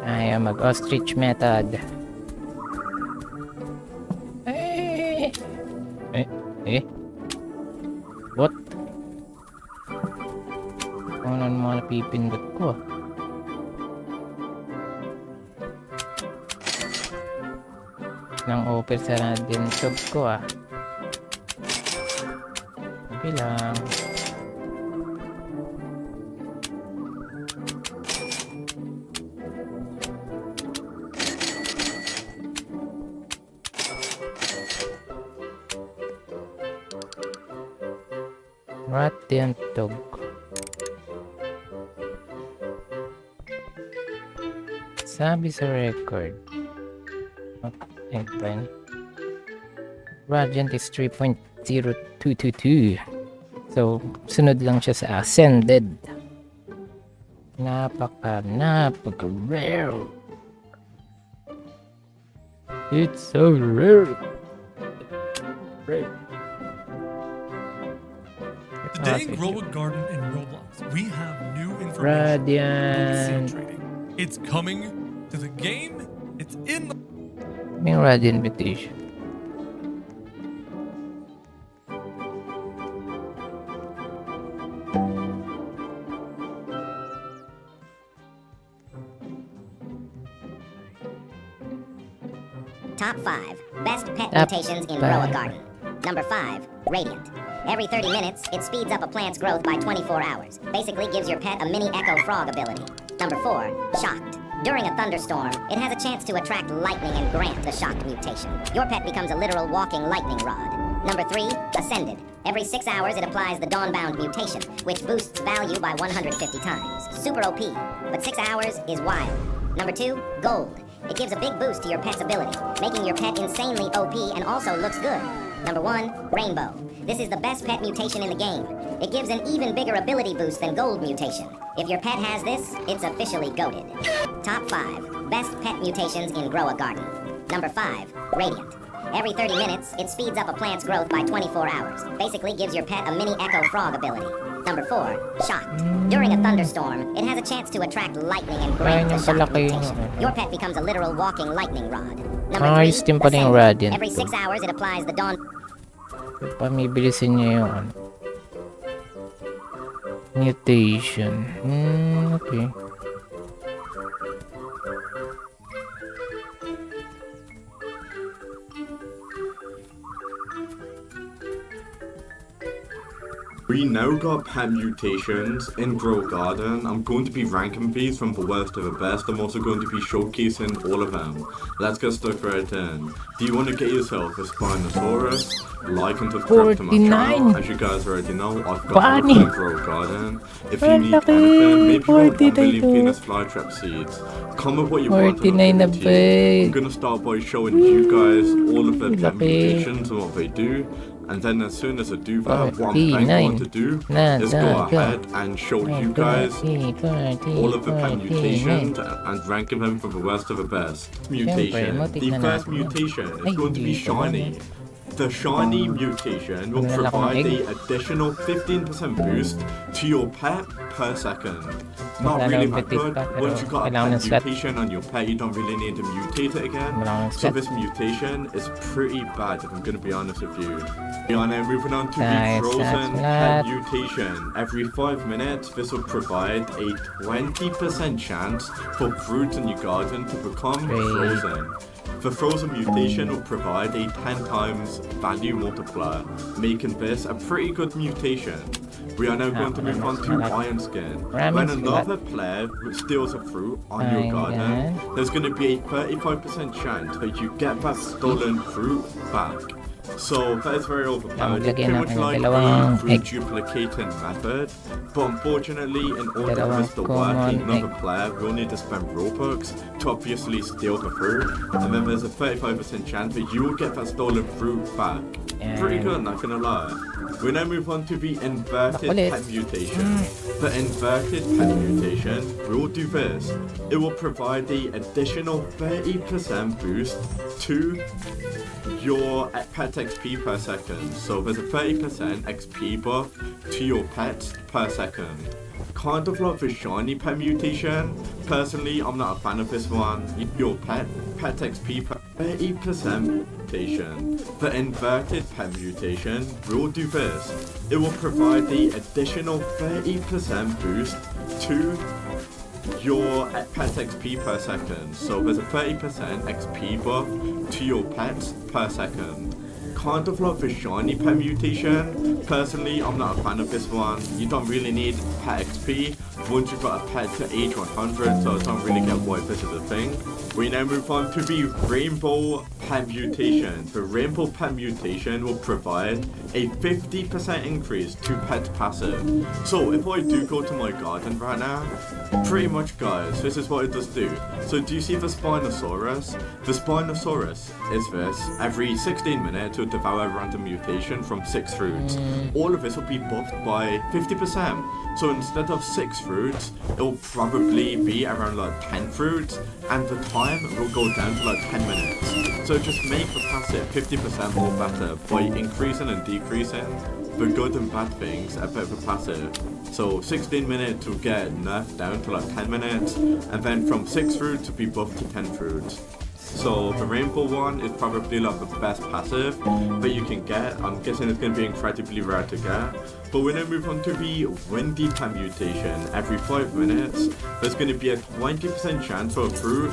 [SPEAKER 1] Ayaw mag-ostrich method. What? Ano ang mga napipindot ko? Nang open sa din tube ko Okay lang. Radiant Dog. Sabi sa record. Radiant is 3.0222. So, sunod lang siya sa Ascended. Napaka rare. It's so rare.
[SPEAKER 2] Today in Grow a Garden in Roblox, we have new information
[SPEAKER 1] Radiant.
[SPEAKER 2] about seed trading. It's coming to the game. It's in the
[SPEAKER 1] May Radiant Invitation.
[SPEAKER 3] Top 5 Best Pet
[SPEAKER 1] Top
[SPEAKER 3] Mutations in Grow a
[SPEAKER 1] 5.
[SPEAKER 3] Garden. Number 5, Radiant. Every 30 minutes, it speeds up a plant's growth by 24 hours. Basically gives your pet a mini Echo Frog ability. Number 4, Shocked. During a thunderstorm, it has a chance to attract lightning and grant the Shocked mutation. Your pet becomes a literal walking lightning rod. Number 3, Ascended. Every 6 hours, it applies the Dawnbound mutation, which boosts value by 150 times. Super OP, but 6 hours is wild. Number 2, Gold. It gives a big boost to your pet's ability, making your pet insanely OP and also looks good. Number 1, Rainbow. This is the best pet mutation in the game. It gives an even bigger ability boost than Gold mutation. If your pet has this, it's officially goated. Top 5 Best Pet Mutations in Grow a Garden. Number 5, Radiant. Every 30 minutes, it speeds up a plant's growth by 24 hours. Basically gives your pet a mini Echo Frog ability. Number 4, Shocked. During a thunderstorm, it has a chance to attract lightning and grant the
[SPEAKER 1] Ayun yung
[SPEAKER 3] Shocked
[SPEAKER 1] palaki
[SPEAKER 3] mutation.
[SPEAKER 1] yung-
[SPEAKER 3] Your pet becomes a literal walking lightning rod. Number
[SPEAKER 1] Ayos
[SPEAKER 3] 3,
[SPEAKER 1] din pala yung
[SPEAKER 3] Ascended.
[SPEAKER 1] Radiant
[SPEAKER 3] Every
[SPEAKER 1] to.
[SPEAKER 3] 6 hours, it applies the Dawn...
[SPEAKER 1] Pamibilisin niya yung ano. Mutation. Okay.
[SPEAKER 4] We now got pet mutations in Grow Garden. I'm going to be ranking these from the worst to the best. I'm also going to be showcasing all of them. Let's get stuck right in. Do you want to get yourself a Spinosaurus? Like and subscribe to my
[SPEAKER 1] 49.
[SPEAKER 4] channel. As you guys already know, I've got
[SPEAKER 1] Bunny.
[SPEAKER 4] everything Grow Garden. If you
[SPEAKER 1] Ang
[SPEAKER 4] need
[SPEAKER 1] laki.
[SPEAKER 4] anything, maybe you want 1 billion
[SPEAKER 1] 49
[SPEAKER 4] penis flytrap seeds. Comment what you want and I'll
[SPEAKER 1] 49 na
[SPEAKER 4] give it to you.
[SPEAKER 1] ba?
[SPEAKER 4] I'm gonna start by showing you guys all of the pet
[SPEAKER 1] Laki.
[SPEAKER 4] mutations and what they do. And then as soon as I do that, what I'm then
[SPEAKER 1] 49.
[SPEAKER 4] going to do is go ahead and show you guys all of the pet mutations and ranking them from the worst to the best. Mutation.
[SPEAKER 1] mo,
[SPEAKER 4] The
[SPEAKER 1] tignan
[SPEAKER 4] first
[SPEAKER 1] natin.
[SPEAKER 4] mutation
[SPEAKER 1] Ay,
[SPEAKER 4] is going to be
[SPEAKER 1] hindi ko alam
[SPEAKER 4] shiny. The shiny mutation will
[SPEAKER 1] Wala akong
[SPEAKER 4] provide
[SPEAKER 1] egg.
[SPEAKER 4] a additional 15% boost to your pet per second. Not
[SPEAKER 1] Wala
[SPEAKER 4] really
[SPEAKER 1] akong
[SPEAKER 4] that
[SPEAKER 1] petit
[SPEAKER 4] good.
[SPEAKER 1] pa, pero
[SPEAKER 4] Once you got a
[SPEAKER 1] kailangan ng
[SPEAKER 4] pet
[SPEAKER 1] slot.
[SPEAKER 4] mutation on your pet, you don't really need to mutate it again.
[SPEAKER 1] Wala akong
[SPEAKER 4] So
[SPEAKER 1] slot.
[SPEAKER 4] this mutation is pretty bad, if I'm gonna be honest with you. And then moving on to
[SPEAKER 1] Nice,
[SPEAKER 4] the frozen
[SPEAKER 1] that's
[SPEAKER 4] pet
[SPEAKER 1] not-
[SPEAKER 4] mutation. Every 5 minutes, this will provide a 20% chance for fruits in your garden to become
[SPEAKER 1] Great.
[SPEAKER 4] frozen. The frozen mutation will provide a 10 times value multiplier, making this a pretty good mutation. We are now going to move on to Iron Skin. When another player steals a fruit on your garden, there's going to be a 35% chance that you get that stolen fruit back. So that is very overpowered. It's pretty
[SPEAKER 1] Maglagay
[SPEAKER 4] much
[SPEAKER 1] natin ng
[SPEAKER 4] like
[SPEAKER 1] dalawang
[SPEAKER 4] the fruit
[SPEAKER 1] egg.
[SPEAKER 4] duplicating method. But unfortunately, in order for
[SPEAKER 1] Dalawang
[SPEAKER 4] this to work,
[SPEAKER 1] common
[SPEAKER 4] another
[SPEAKER 1] egg.
[SPEAKER 4] player will need to spend Robux to obviously steal the fruit. And then there's a 35% chance that you will get that stolen fruit back. Pretty good, not gonna lie. We now move on to the inverted
[SPEAKER 1] Makulit.
[SPEAKER 4] pet mutation. The inverted pet mutation will do this. It will provide the additional 30% boost to your pet XP per second. So there's a 30% XP buff to your pets per second. Kind of like the shiny pet mutation. Personally, I'm not a fan of this one. Your pet XP per 30% mutation. The inverted pet mutation will do this. It will provide the additional 30% boost to your pet XP per second. So there's a 30% XP buff to your pets per second. Kind of like the shiny pet mutation. Personally, I'm not a fan of this one. You don't really need pet XP once you've got a pet to age 100, so I don't really get why this is a thing. We now move on to the Rainbow Pet Mutation. The Rainbow Pet Mutation will provide a 50% increase to pet passive. So if I do go to my garden right now, pretty much guys, this is what it does do. So do you see the Spinosaurus? The Spinosaurus is this. Every 16 minutes, it'll devour random mutation from 6 fruits. All of this will be buffed by 50%. So instead of 6 fruits, it will probably be around like 10 fruits, and the time will go down to like 10 minutes. So just make the passive 50% more better by increasing and decreasing the good and bad things about the passive. So 16 minutes will get nerfed down to like 10 minutes, and then from 6 fruits to be buffed to 10 fruits. So the rainbow one is probably like the best passive that you can get. I'm guessing it's going to be incredibly rare to get. But we're going to move on to the windy pet mutation. Every 5 minutes, there's going to be a 20% chance for a fruit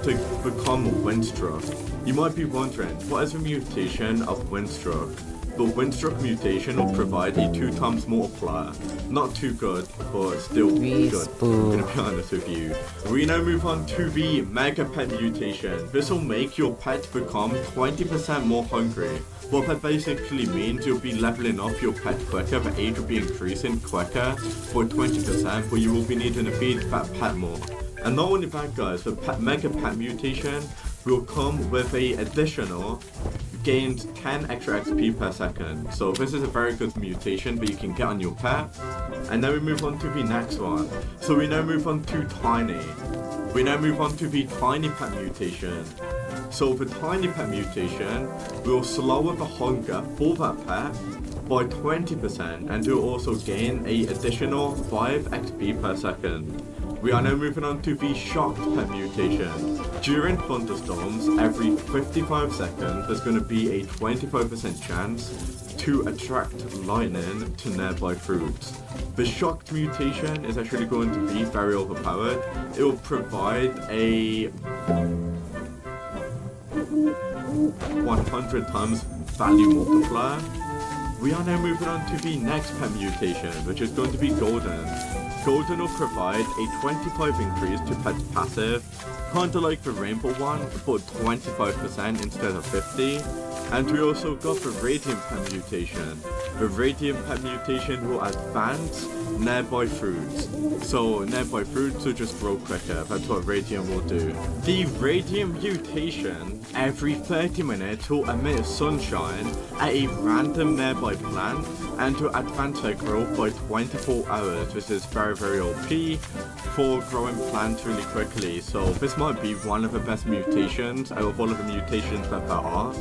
[SPEAKER 4] to become windstruck. You might be wondering, what is the mutation of windstruck? The windstruck mutation will provide a 2 times multiplier. Not too good, but still good. I'm gonna be honest with you. We now move on to the mega pet mutation. This will make your pet become 20% more hungry. What that basically means, you'll be leveling up your pet quicker, the age will be increasing quicker for 20%, but you will be needing to feed that pet more. And not only that, guys, the mega pet mutation will come with a additional gains 10 extra XP per second. So this is a very good mutation that you can get on your pet. And now we move on to the next one. So we now move on to Tiny. We now move on to the Tiny Pet mutation. So the Tiny Pet mutation will slow the hunger for that pet by 20%, and will also gain an additional 5 XP per second. We are now moving on to the Shocked Pet mutation. During thunderstorms, every 55 seconds, there's going to be a 25% chance to attract lightning to nearby fruits. The Shocked mutation is actually going to be very overpowered. It will provide a 100 times value multiplier. We are now moving on to the next pet mutation, which is going to be Golden. Golden will provide a 25 increase to pet's passive, kinda like the rainbow one, but 25% instead of 50. And we also got the Radiant Pet mutation. The Radiant Pet mutation will advance nearby fruits. So nearby fruits will just grow quicker. That's what Radiant will do. The Radiant mutation, every 30 minutes will emit sunshine at a random nearby plant and to advance their growth by 24 hours. This is very, very OP for growing plants really quickly. So this might be one of the best mutations out of all of the mutations that there are.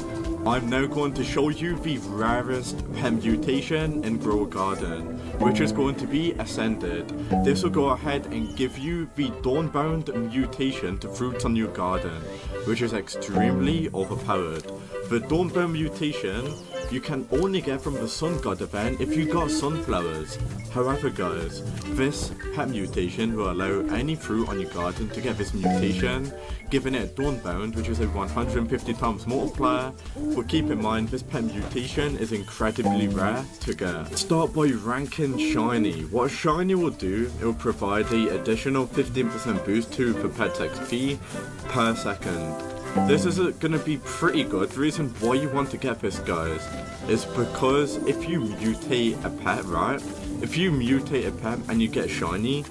[SPEAKER 4] I'm now going to show you the rarest pet mutation in Grow a Garden, which is going to be Ascended. This will go ahead and give you the Dawnbound mutation to fruits on your garden, which is extremely overpowered. The Dawnbound mutation you can only get from the Sun God event if you got sunflowers. However, guys, this pet mutation will allow any fruit on your garden to get this mutation, giving it Dawnbound, which is a 150 times multiplier. But keep in mind, this pet mutation is incredibly rare to get. Start by ranking Shiny. What Shiny will do, it will provide the additional 15% boost to the pet's XP per second. This is going to be pretty good. The reason why you want to get this, guys, is because if you mutate a pet, right? If you mutate a pet and you get Shiny,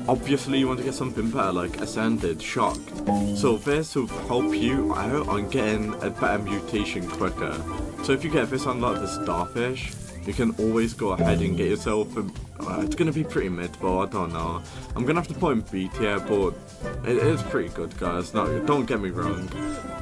[SPEAKER 4] obviously you want to get something better like Ascended, Shocked. So this will help you out on getting a better mutation quicker. So if you get this on like the Starfish, you can always go ahead and get yourself a, it's going to be pretty mid, but I don't know. I'm going to have to put in B tier, but it is pretty good, guys. No, don't get me wrong.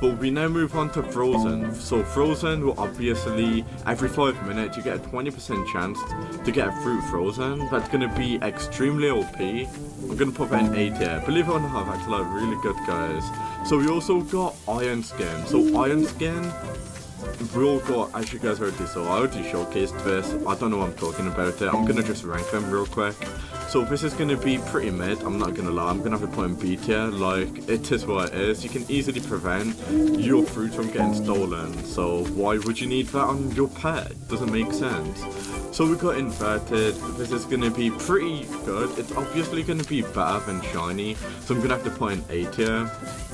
[SPEAKER 4] But we now move on to Frozen. So Frozen will obviously, every 5 minutes, you get a 20% chance to get a fruit frozen. That's going to be extremely OP. I'm going to put that in A tier. Believe it or not, that's like really good, guys. So we also got Iron Skin. So Iron Skin, we all got, as you guys already saw, I already showcased this. I don't know what I'm talking about it. I'm going to just rank them real quick. So this is going to be pretty mid, I'm not going to lie. I'm going to have to put in B tier, like, it is what it is. You can easily prevent your fruit from getting stolen. So why would you need that on your pet? Doesn't make sense. So we got Inverted. This is going to be pretty good. It's obviously going to be better than Shiny. So I'm going to have to put in A tier.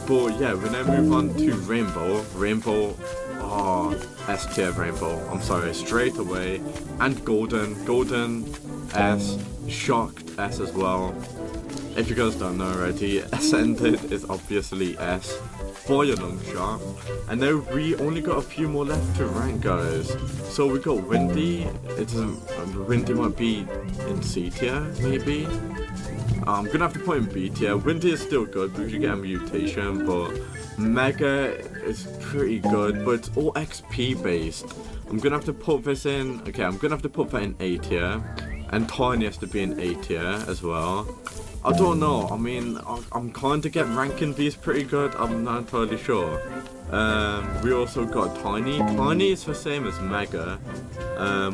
[SPEAKER 4] But yeah, we now move on to Rainbow. Rainbow. Oh, S tier Rainbow. I'm sorry, straight away. And Golden. Golden, S. Shocked, S as well. If you guys don't know already, Ascended is obviously S. Fire Long Shot. And now we only got a few more left to rank, guys. So we got Windy. It doesn't. Windy might be in C tier, maybe. I'm gonna have to put in B tier. Windy is still good because you get a mutation, but Mega is pretty good, but it's all XP based. I'm gonna have to put this in. Okay, I'm gonna have to put that in A tier, and Tiny has to be in A tier as well. I don't know. I mean, I'm kind of getting ranking these pretty good. I'm not entirely sure. We also got Tiny. Tiny is the same as Mega.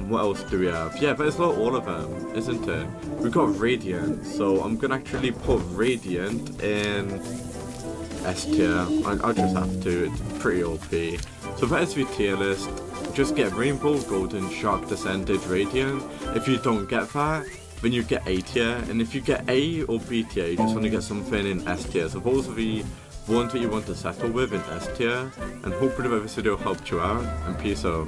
[SPEAKER 4] What else do we have? Yeah, but it's not all of them, isn't it? We got Radiant, so I'm gonna actually put Radiant in S tier. I just have to. It's pretty OP. So that is the tier list. Just get Rainbow, Golden, Shark, Descended, Radiant. If you don't get that, then you get A tier. And if you get A or B tier, you just want to get something in S tier. So those are the ones that you want to settle with in S tier. And hopefully that this video helped you out. And peace out.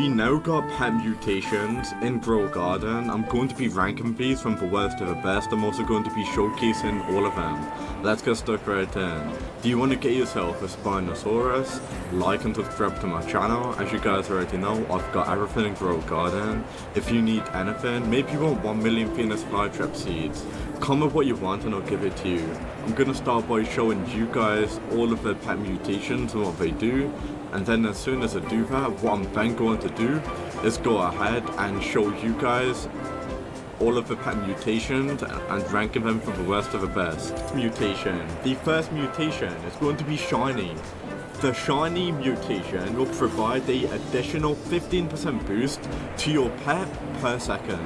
[SPEAKER 4] We now got pet mutations in Grow Garden. I'm going to be ranking these from the worst to the best. I'm also going to be showcasing all of them. Let's get stuck right in. Do you want to get yourself a Spinosaurus? Like and subscribe to my channel. As you guys already know, I've got everything in Grow Garden. If you need anything, maybe you want 1 million Venus flytrap seeds, comment what you want and I'll give it to you. I'm going to start by showing you guys all of the pet mutations and what they do. And then as soon as I do that, what I'm then going to do is go ahead and show you guys all of the pet mutations and ranking them from the worst to the best. Mutation. The first mutation is going to be Shiny. The Shiny mutation will provide the additional 15% boost to your pet per second.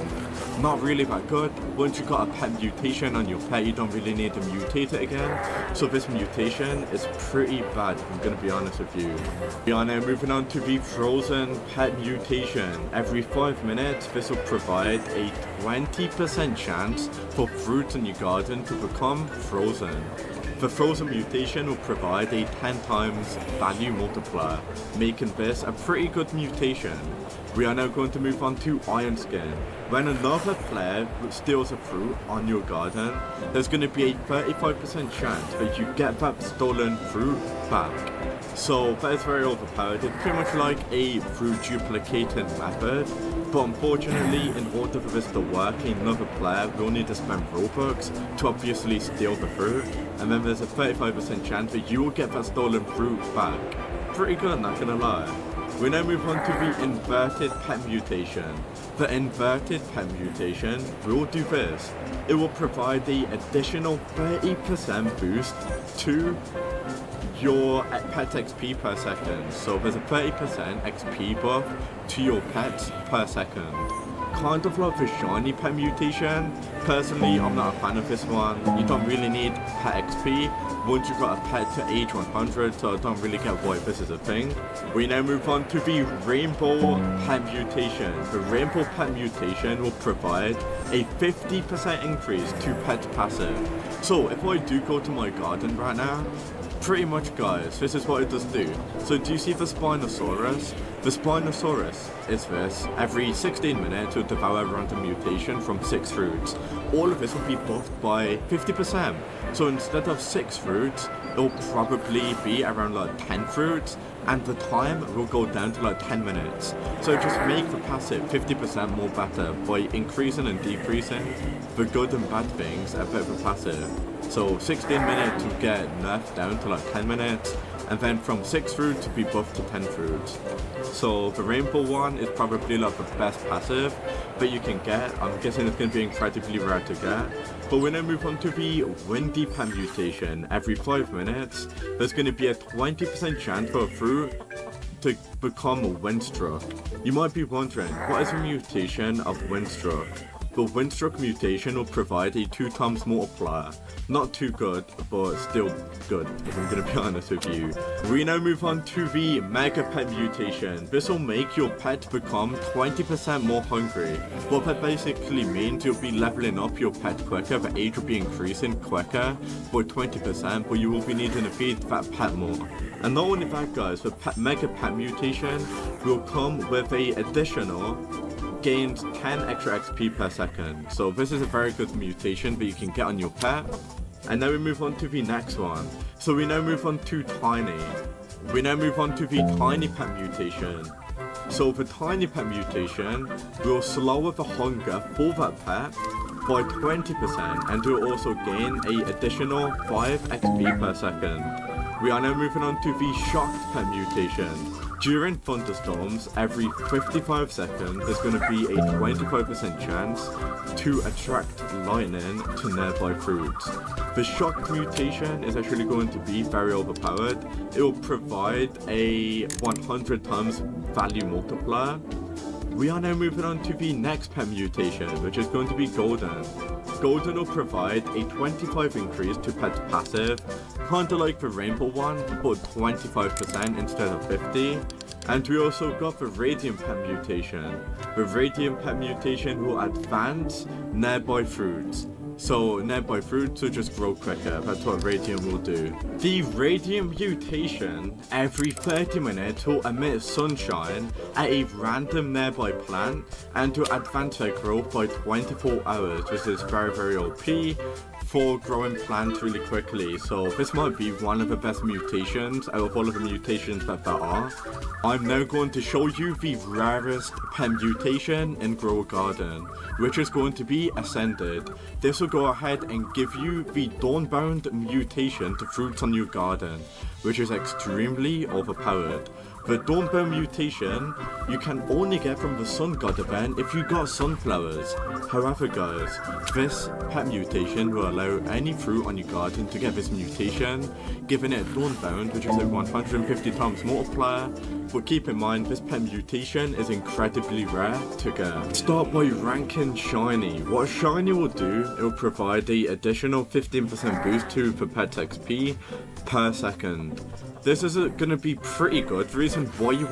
[SPEAKER 4] Not really that good. Once you got a pet mutation on your pet, you don't really need to mutate it again. So this mutation is pretty bad, if I'm going to be honest with you. We are now moving on to the Frozen pet mutation. Every 5 minutes, this will provide a 20% chance for fruits in your garden to become frozen. The Frozen mutation will provide a 10 times value multiplier, making this a pretty good mutation. We are now going to move on to Iron Skin. When another player steals a fruit on your garden, there's going to be a 35% chance that you get that stolen fruit back. So that is very overpowered. It's pretty much like a fruit duplicating method. But unfortunately, in order for this to work, another player will need to spend Robux to obviously steal the fruit, and then there's a 35% chance that you will get that stolen fruit back. Pretty good, not gonna lie. We now move on to the Inverted Pet Mutation. The Inverted Pet Mutation will do this. It will provide the additional 30% boost to your pet XP per second. So there's a 30% XP buff to your pets per second. Kind of like the Shiny pet mutation. Personally, I'm not a fan of this one. You don't really need pet XP once you've got a pet to age 100, so I don't really get why this is a thing. We now move on to the Rainbow Pet Mutation. The Rainbow Pet Mutation will provide a 50% increase to pet passive. So if I do go to my garden right now, pretty much guys, this is what it does do. So do you see the Spinosaurus? The Spinosaurus is this. Every 16 minutes it will devour a random mutation from 6 fruits. All of this will be buffed by 50%. So instead of 6 fruits, it will probably be around like 10 fruits, and the time will go down to like 10 minutes. So just make the passive 50% more better by increasing and decreasing the good and bad things about the passive. So 16 minutes to get nerfed down to like 10 minutes, and then from 6 fruits to be buffed to 10 fruits. So the Rainbow one is probably like the best passive that you can get. I'm guessing it's going to be incredibly rare to get. But when I move on to the Windy Pet Mutation, every 5 minutes, there's going to be a 20% chance for a fruit to become a Windstruck. You might be wondering, what is a mutation of Windstruck? The Windstruck mutation will provide a 2 times multiplier. Not too good, but still good, if I'm going to be honest with you. We now move on to the Mega Pet Mutation. This will make your pet become 20% more hungry. What that basically means, you'll be leveling up your pet quicker, the age will be increasing quicker by 20%, but you will be needing to feed that pet more. And not only that guys, the Mega Pet Mutation will come with a additional gains 10 extra XP per second. So this is a very good mutation that you can get on your pet. And now we move on to the next one. So we now move on to Tiny. We now move on to the Tiny Pet Mutation. So the Tiny Pet Mutation will slow the hunger for that pet by 20%, and will also gain an additional 5 XP per second. We are now moving on to the Shocked Pet Mutation. During thunderstorms, every 55 seconds, there's going to be a 25% chance to attract lightning to nearby fruits. The Shocked mutation is actually going to be very overpowered. It will provide a 100 times value multiplier. We are now moving on to the next pet mutation, which is going to be Golden. Golden will provide a 25 increase to pet's passive, kinda like the Rainbow one, but 25% instead of 50. And we also got the Radiant Pet Mutation. The Radiant Pet Mutation will advance nearby fruits. so nearby fruits will just grow quicker. That's what Radiant will do. The Radiant mutation every 30 minutes will emit sunshine at a random nearby plant and to advance their growth by 24 hours, which is very OP for growing plants really quickly. So this might be one of the best mutations out of all of the mutations that there are. I'm now going to show you the rarest pet mutation in Grow a Garden, which is going to be Ascended. This will go ahead and give you the Dawnbound mutation to fruits on your garden, which is extremely overpowered. The Dawnbound mutation you can only get from the Sun God event if you got sunflowers. However guys, this pet mutation will allow any fruit on your garden to get this mutation, giving it Dawnbound, which is a 150 times multiplier. But keep in mind, this pet mutation is incredibly rare to get. Start by ranking Shiny. What Shiny will do, it will provide the additional 15% boost to the pet XP per second. This is going to be pretty good. The reason why you...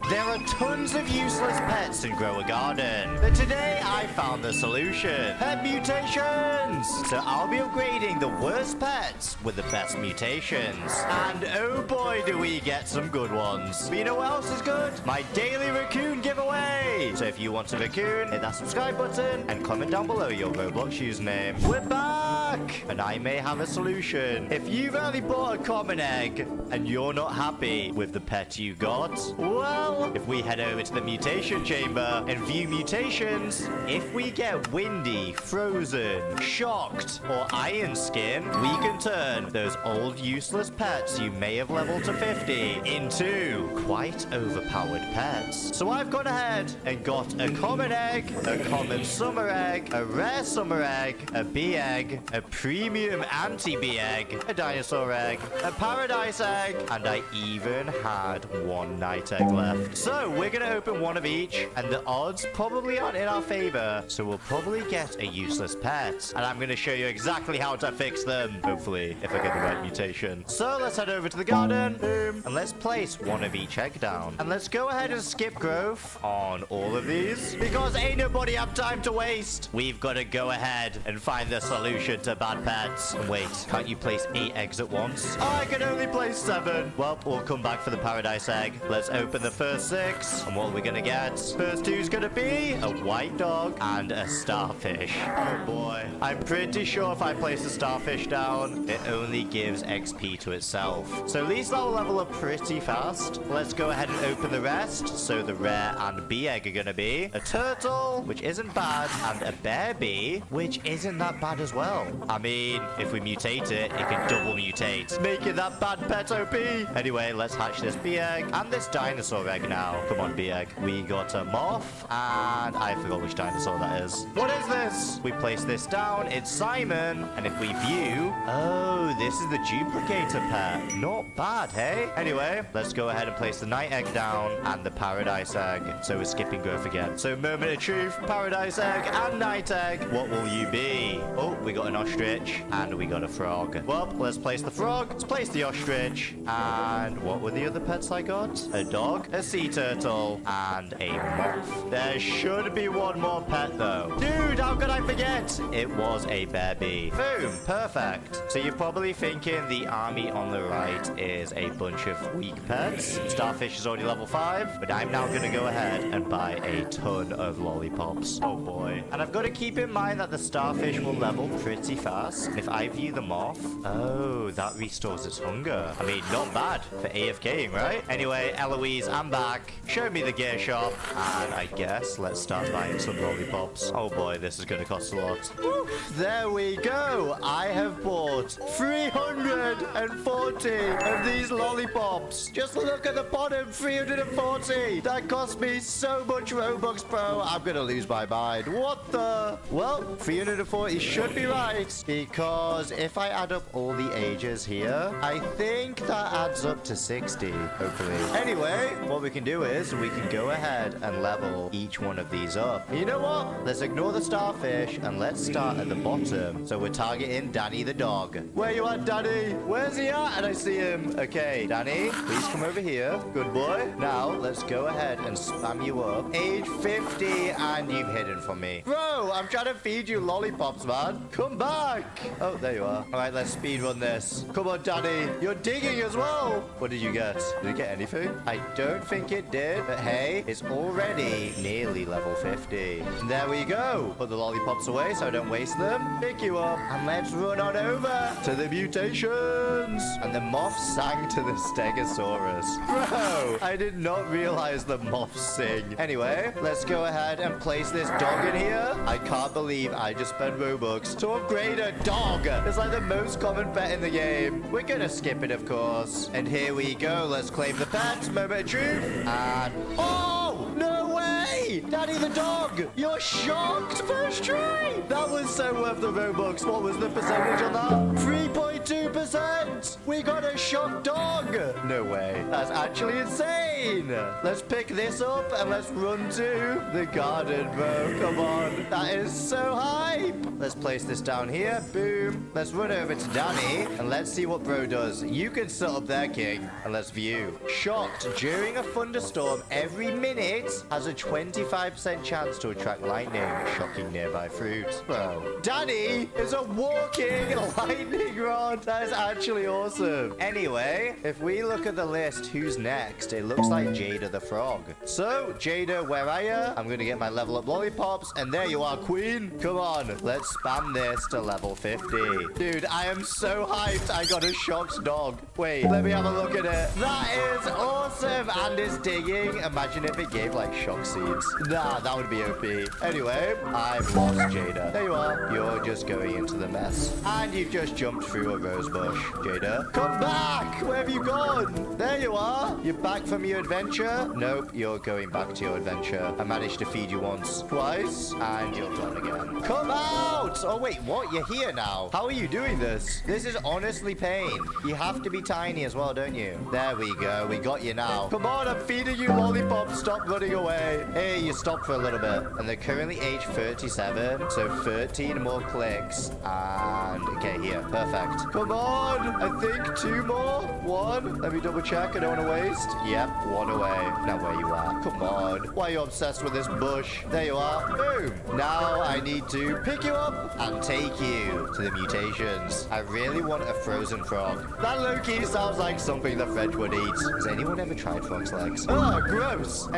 [SPEAKER 5] There are tons of useless pets in Grow a Garden, but today I found the solution. Pet mutations! So I'll be upgrading the worst pets with the best mutations. And oh boy do we get some good ones. But you know what else is good? My daily raccoon giveaway! So if you want a raccoon, hit that subscribe button and comment down below your Roblox username. We're back! And I may have a solution. If you've only bought a common egg and you're not happy with the pet you got, well, if we head over to the mutation chamber and view mutations, if we get windy, frozen, shocked, or iron skin, we can turn those old useless pets you may have leveled to 50 into quite overpowered pets. So I've gone ahead and got a common egg, a common summer egg, a rare summer egg, a bee egg, a premium anti-bee egg, a dinosaur egg, a paradise egg, and I even had one night egg left. So we're gonna open one of each, and the odds probably aren't in our favor, so we'll probably get a useless pet. And I'm gonna show you exactly how to fix them, hopefully, if I get the right mutation. So let's head over to the garden, boom, and let's place one of each egg down. And let's go ahead and skip growth on all of these, because ain't nobody have time to waste. We've got to go ahead and find the solution to bad pets. And wait, can't you place 8 eggs at once? Oh, I can only place 7. Well, we'll come back for the paradise egg. Let's open the first 6. And what are we gonna get? First 2's gonna be a white dog and a starfish. Oh boy. I'm pretty sure if I place a starfish down, it only gives XP to itself. So these will level up pretty fast. Let's go ahead and open the rest. So the rare and bee egg are gonna be a turtle, which isn't bad, and a bear bee, which isn't that bad as well. I mean, if we mutate it, it can double mutate, making that bad pet OP. Anyway, let's hatch this bee egg and this dinosaur egg now. Come on, bee egg. We got a moth, and I forgot which dinosaur that is. What is this? We place this down. It's Simon, and if we view, oh, this is the duplicator pet. Not bad, hey? Anyway, let's go ahead and place the night egg down and the paradise egg. So we're skipping growth again. So moment of truth, paradise egg and night egg. What will you be? Oh, we got an ostrich and we got a frog. Well, let's place the frog. Let's place the ostrich. And what were the other pets I got? A dog, a sea turtle, and a moth. There should be one more pet though. Dude, how could I forget? It was a bear bee. Boom, perfect. So you're probably thinking the army on the right is a bunch of weak pets. Starfish is already level 5, but I'm now gonna go ahead and buy a ton of lollipops. Oh boy. And I've got to keep in mind that the starfish will level pretty fast. And if I view the moth, oh, that restores its hunger. I mean, not bad for AFKing, right? Anyway, Eloise, I'm back. Show me the gear shop. And I guess let's start buying some lollipops. Oh boy, this is gonna cost a lot. Woo, there we go. I have bought 340 of these lollipops. Just look at the bottom, 340. That cost me so much Robux, bro. I'm gonna lose my mind. What the? Well, 340 should be right, because if I add up all the ages here, I think that adds up to 60, hopefully. Anyway, what we can do do is we can go ahead and level each one of these up. You know what? Let's ignore the starfish and let's start at the bottom. So we're targeting Danny the dog. Where you at, Danny? Where's he at? And I see him. Okay, Danny, please come over here. Good boy. Now, let's go ahead and spam you up. Age 50 and you've hidden from me. Bro, I'm trying to feed you lollipops, man. Come back. Oh, there you are. All right, let's speed run this. Come on, Danny. You're digging as well. What did you get? Did you get anything? I don't think it did, but hey, it's already nearly level 50. And there we go. Put the lollipops away so I don't waste them. Pick you up and let's run on over to the mutations. And the moth sang to the Stegosaurus. Bro, I did not realize the moths sing. Anyway, let's go ahead and place this dog in here. I can't believe I just spent Robux to upgrade a dog. It's like the most common pet in the game. We're gonna skip it, of course. And here we go. Let's claim the pet. Moment of truth. And oh, no way! Daddy the dog, you're shocked first try. That was so worth the Robux. What was the percentage on that? 3.2%. We got a shocked dog. No way. That's actually insane. Let's pick this up and let's run to the garden, bro. Come on. That is so hype. Let's place this down here. Boom. Let's run over to Danny and let's see what bro does. You can sit up there, king, and let's view. Shocked during a thunderstorm every minute has a 25% chance to attract lightning. Shocking nearby fruit. Bro, Danny is a walking lightning rod. That is actually awesome. Anyway, if we look at the list, who's next? It looks like Jada the frog. So, Jada, where are you? I'm gonna get my level up lollipops, and there you are, queen. Come on, let's spam this to level 50. Dude, I am so hyped. I got a shocked dog. Wait, let me have a look at it. That is awesome, and it's digging. Imagine if it gave like shock seeds. Nah, that would be OP. Anyway, I've lost Jada. There you are. You're just going into the mess. And you've just jumped through a rose bush. Jada, come back. Where have you gone? There you are. You're back from your adventure? Nope, you're going back to your adventure. I managed to feed you once, twice, and you're done again. Come out! Oh, wait, what? You're here now. How are you doing this? This is honestly pain. You have to be tiny as well, don't you? There we go. We got you now. Come on, I'm feeding you lollipops. Stop running away. Hey, you stopped for a little bit. And they're currently age 37, so 13 more clicks. And, okay, here. Perfect. Come on. I think 2 more. 1. Let me double check. I don't want to waste. Yep, 1 away. Now where you are. Come on. Why are you obsessed with this bush? There you are. Boom. Now I need to pick you up and take you to the mutations. I really want a frozen frog. That low-key sounds like something the French would eat. Has anyone ever tried frog's legs? Oh, gross.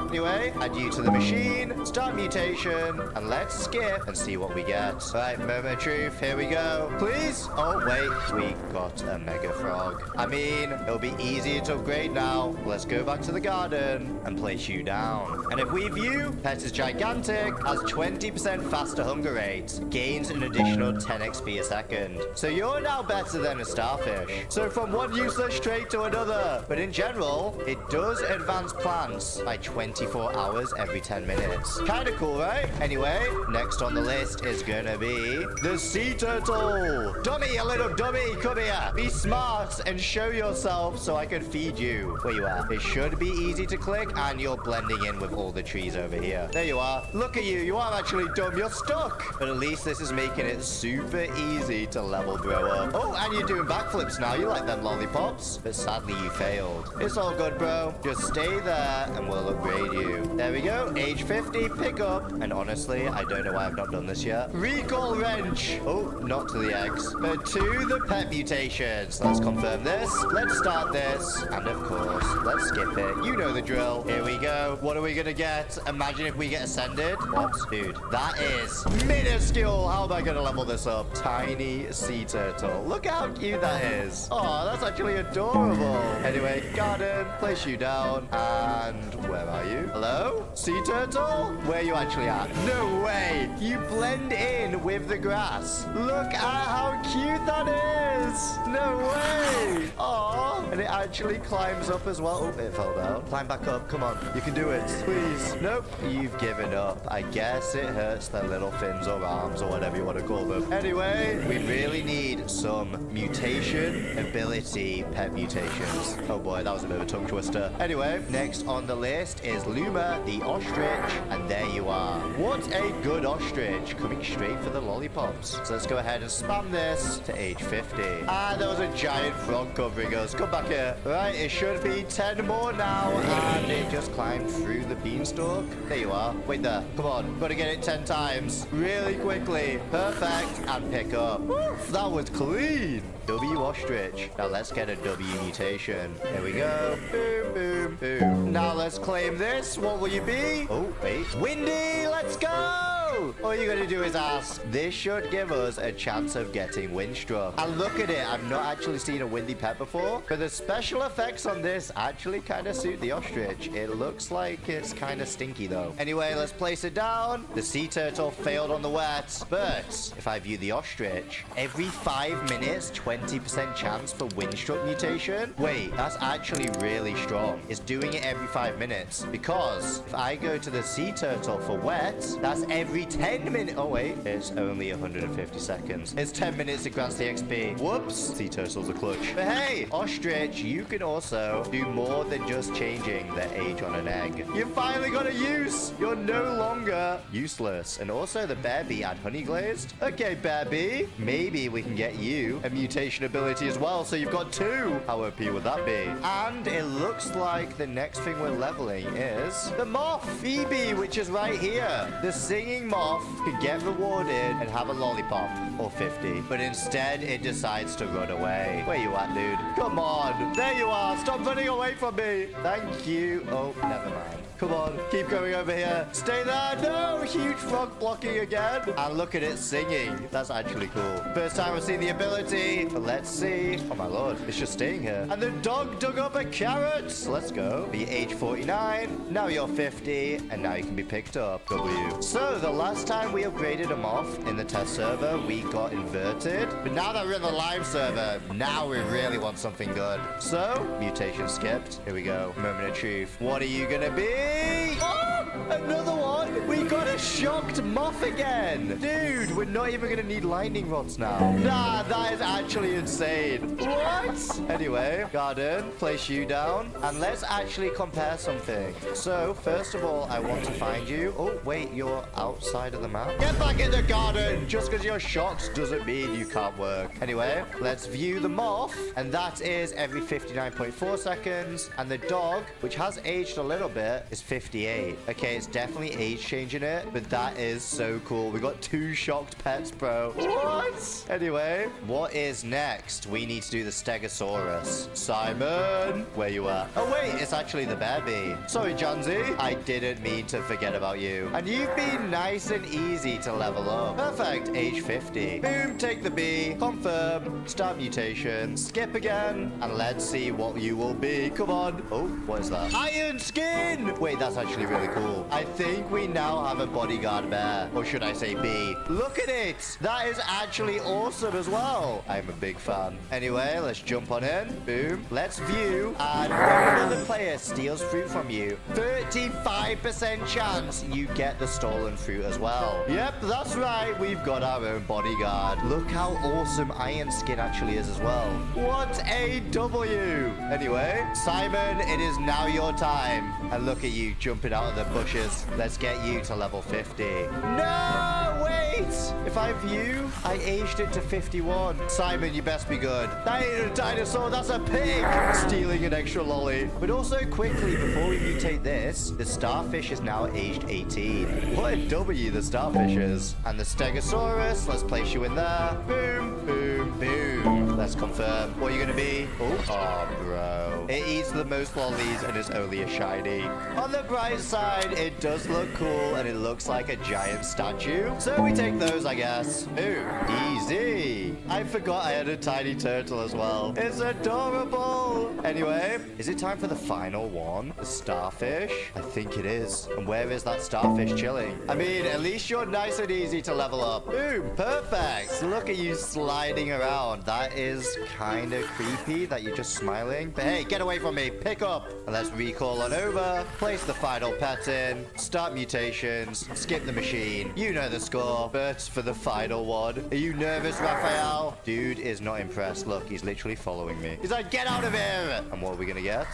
[SPEAKER 5] Anyway, add you to the machine, start mutation, and let's skip and see what we get. Right, moment of truth, here we go. Please? Oh, wait, we got a mega frog. I mean, it'll be easier to upgrade now. Let's go back to the garden and place you down. And if we view, pet is gigantic, has 20% faster hunger rate, gains an additional 10 XP a second. So you're now better than a starfish. So from one useless trait to another. But in general, it does advance plants by 24 hours every 10 minutes. Kinda cool, right? Anyway, next on the list is gonna be the sea turtle. Dummy, you little dummy, come here. Be smart and show yourself so I can feed you. Where you at? It should be easy to click and you're blending in with all the trees over here. There you are. Look at you. You are actually dumb. You're stuck. But at least this is making it super easy to level grow up. Oh, and you're doing backflips now. You like them lollipops. But sadly, you failed. It's all good, bro. Just stay there and we'll upgrade you. There we go. Age 50, pick up. And honestly, I don't know why I've not done this yet. Recall wrench. Oh, not to the eggs, but to the pet mutations. Let's confirm this. Let's start this. And of course, let's skip it. You know the drill. Here we go. What are we gonna get? Imagine if we get ascended. What? Dude, that is minuscule. How am I gonna level this up? Tiny sea turtle. Look how cute that is. Oh, that's actually adorable. Anyway, garden, place you down. And where are you? you. Hello? Sea turtle? Where are you actually at? No way. You blend in with the grass. Look at how cute that is. No way. Aww. And it actually climbs up as well. Oh, it fell down. Climb back up. Come on. You can do it. Please. Nope. You've given up. I guess it hurts their little fins or arms or whatever you want to call them. Anyway, we really need some mutation ability pet mutations. Oh boy, that was a bit of a tongue twister. Anyway, next on the list is Luma the ostrich, and there you are. What a good ostrich, coming straight for the lollipops. So let's go ahead and spam this to age 50. Ah, there was a giant frog covering us. Come back here. Right, it should be 10 more now, and it just climbed through the beanstalk. There you are. Wait there. Come on. Gotta get it 10 times. Really quickly. Perfect. And pick up. Woof, that was clean. W ostrich. Now let's get a W mutation. Here we go. Boom, boom, boom. Now let's claim this. What will you be? Oh, wait. Windy, let's go! All you're gonna do is ask. This should give us a chance of getting windstruck. And look at it. I've not actually seen a windy pet before, but the special effects on this actually kind of suit the ostrich. It looks like it's kind of stinky though. Anyway, let's place it down. The sea turtle failed on the wet, but if I view the ostrich, every 5 minutes, 20% chance for windstruck mutation. Wait, that's actually really strong. It's doing it every 5 minutes, because if I go to the sea turtle for wet, that's every 10 minutes. Oh wait, it's only 150 seconds. It's 10 minutes to grant the XP. Whoops, sea turtles are clutch. But hey, ostrich, you can also do more than just changing the age on an egg. You finally got a use. You're no longer useless. And also the bear bee had honey glazed. Okay, bear bee, maybe we can get you a mutation ability as well, so you've got 2. How OP would that be? And it looks like the next thing we're leveling is the moth Phoebe, which is right here. The singing moth could get rewarded and have a lollipop or 50, but instead it decides to run away. Where you at, dude? Come on. There you are. Stop running away from me. Thank you. Oh, never mind. Come on, keep going over here. Stay there. No, huge frog blocking again. And look at it singing. That's actually cool. First time I've seen the ability, but let's see. Oh my lord, it's just staying here. And the dog dug up a carrot. Let's go. Be age 49. Now you're 50, and now you can be picked up. W. So the last time we upgraded a moth in the test server, we got inverted. But now that we're in the live server, now we really want something good. So, mutation skipped. Here we go. Moment of truth. What are you gonna be? Oh, another one. We got a shocked moth again. Dude, we're not even gonna need lightning rods now. Nah, that is actually insane. What? Anyway, garden, place you down, and let's actually compare something. So, first of all, I want to find you. Oh, wait, you're outside of the map. Get back in the garden. Just because you're shocked doesn't mean you can't work. Anyway, let's view the moth, and that is every 59.4 seconds. And the dog, which has aged a little bit, is 58. Okay, it's definitely age changing it, but that is so cool. We got 2 shocked pets, bro. What? Anyway, what is next? We need to do the Stegosaurus. Simon, where you at? Oh wait, it's actually the bear bee. Sorry, Janzi. I didn't mean to forget about you. And you've been nice and easy to level up. Perfect, age 50. Boom, take the bee. Confirm. Start mutation. Skip again. And let's see what you will be. Come on. Oh, what is that? Iron skin. Wait, that's actually really cool. I think we now have a bodyguard bear. Or should I say bee? Look at it. That is actually awesome as well. I'm a big fan. Anyway, let's jump on in. Boom. Let's view. And when another player steals fruit from you, 35% chance you get the stolen fruit as well. Yep, that's right. We've got our own bodyguard. Look how awesome Iron Skin actually is as well. What a W. Anyway, Simon, it is now your time. And look at you jumping out of the bushes. Let's get you to level 50. No, wait. If I view, I aged it to 51. Simon, you best be good. That ain't a dinosaur, that's a pig. Stealing an extra lolly. But also quickly, before we mutate this, the starfish is now aged 18. What a W the starfish is. And the Stegosaurus, let's place you in there. Boom, boom, boom. Let's confirm. What are you gonna be? Oh, bro. It eats the most lollies and is only a shiny. On the bright side, it does look cool and it looks like a giant statue. So we take those, I guess. guess. Ooh, easy. I forgot I had a tiny turtle as well. It's adorable. Anyway, is it time for the final one? The starfish? I think it is. And where is that starfish chilling? I mean, at least you're nice and easy to level up. Ooh, perfect. Look at you sliding around. That is kind of creepy that you're just smiling. But hey, get away from me. Pick up. And let's recall on over. Place the final pet in. Start mutations. Skip the machine. You know the score. But for the final one, are you nervous, Raphael? Dude is not impressed. Look, he's literally following me. He's like, get out of here. And what are we gonna get?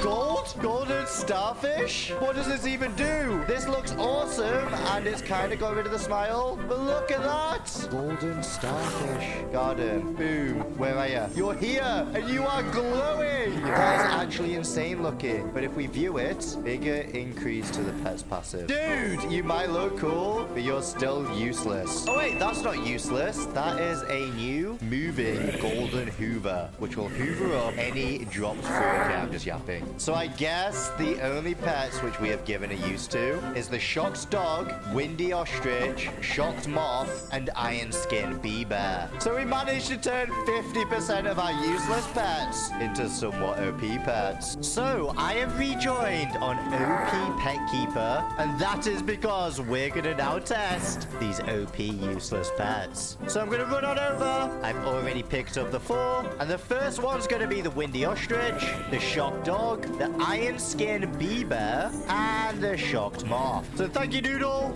[SPEAKER 5] Gold? Golden starfish? What does this even do? This looks awesome, and it's kind of got rid of the smile. But look at that. Golden starfish garden. Boom. Where are you? You're here, and you are glowing. That is actually insane looking. But if we view it, bigger increase to the pet's passive. Dude, you might look cool, but you're still useless. Oh wait, that's not useless. That is a new moving golden hoover, which will hoover up any dropped food. Okay, I'm just yapping. So I guess the only pets which we have given a use to is the shocked dog, windy ostrich, shocked moth, and iron skin bee bear. So we managed to turn 50% of our useless pets into somewhat OP pets. So I have rejoined on OP Pet Keeper, and that is because we're gonna now test these OP useless pets. So I'm gonna run on over. I've already picked up the 4, and the first one's gonna be the windy ostrich, the shocked dog, the iron skin bee bear, and the shocked moth. So thank you, Doodle.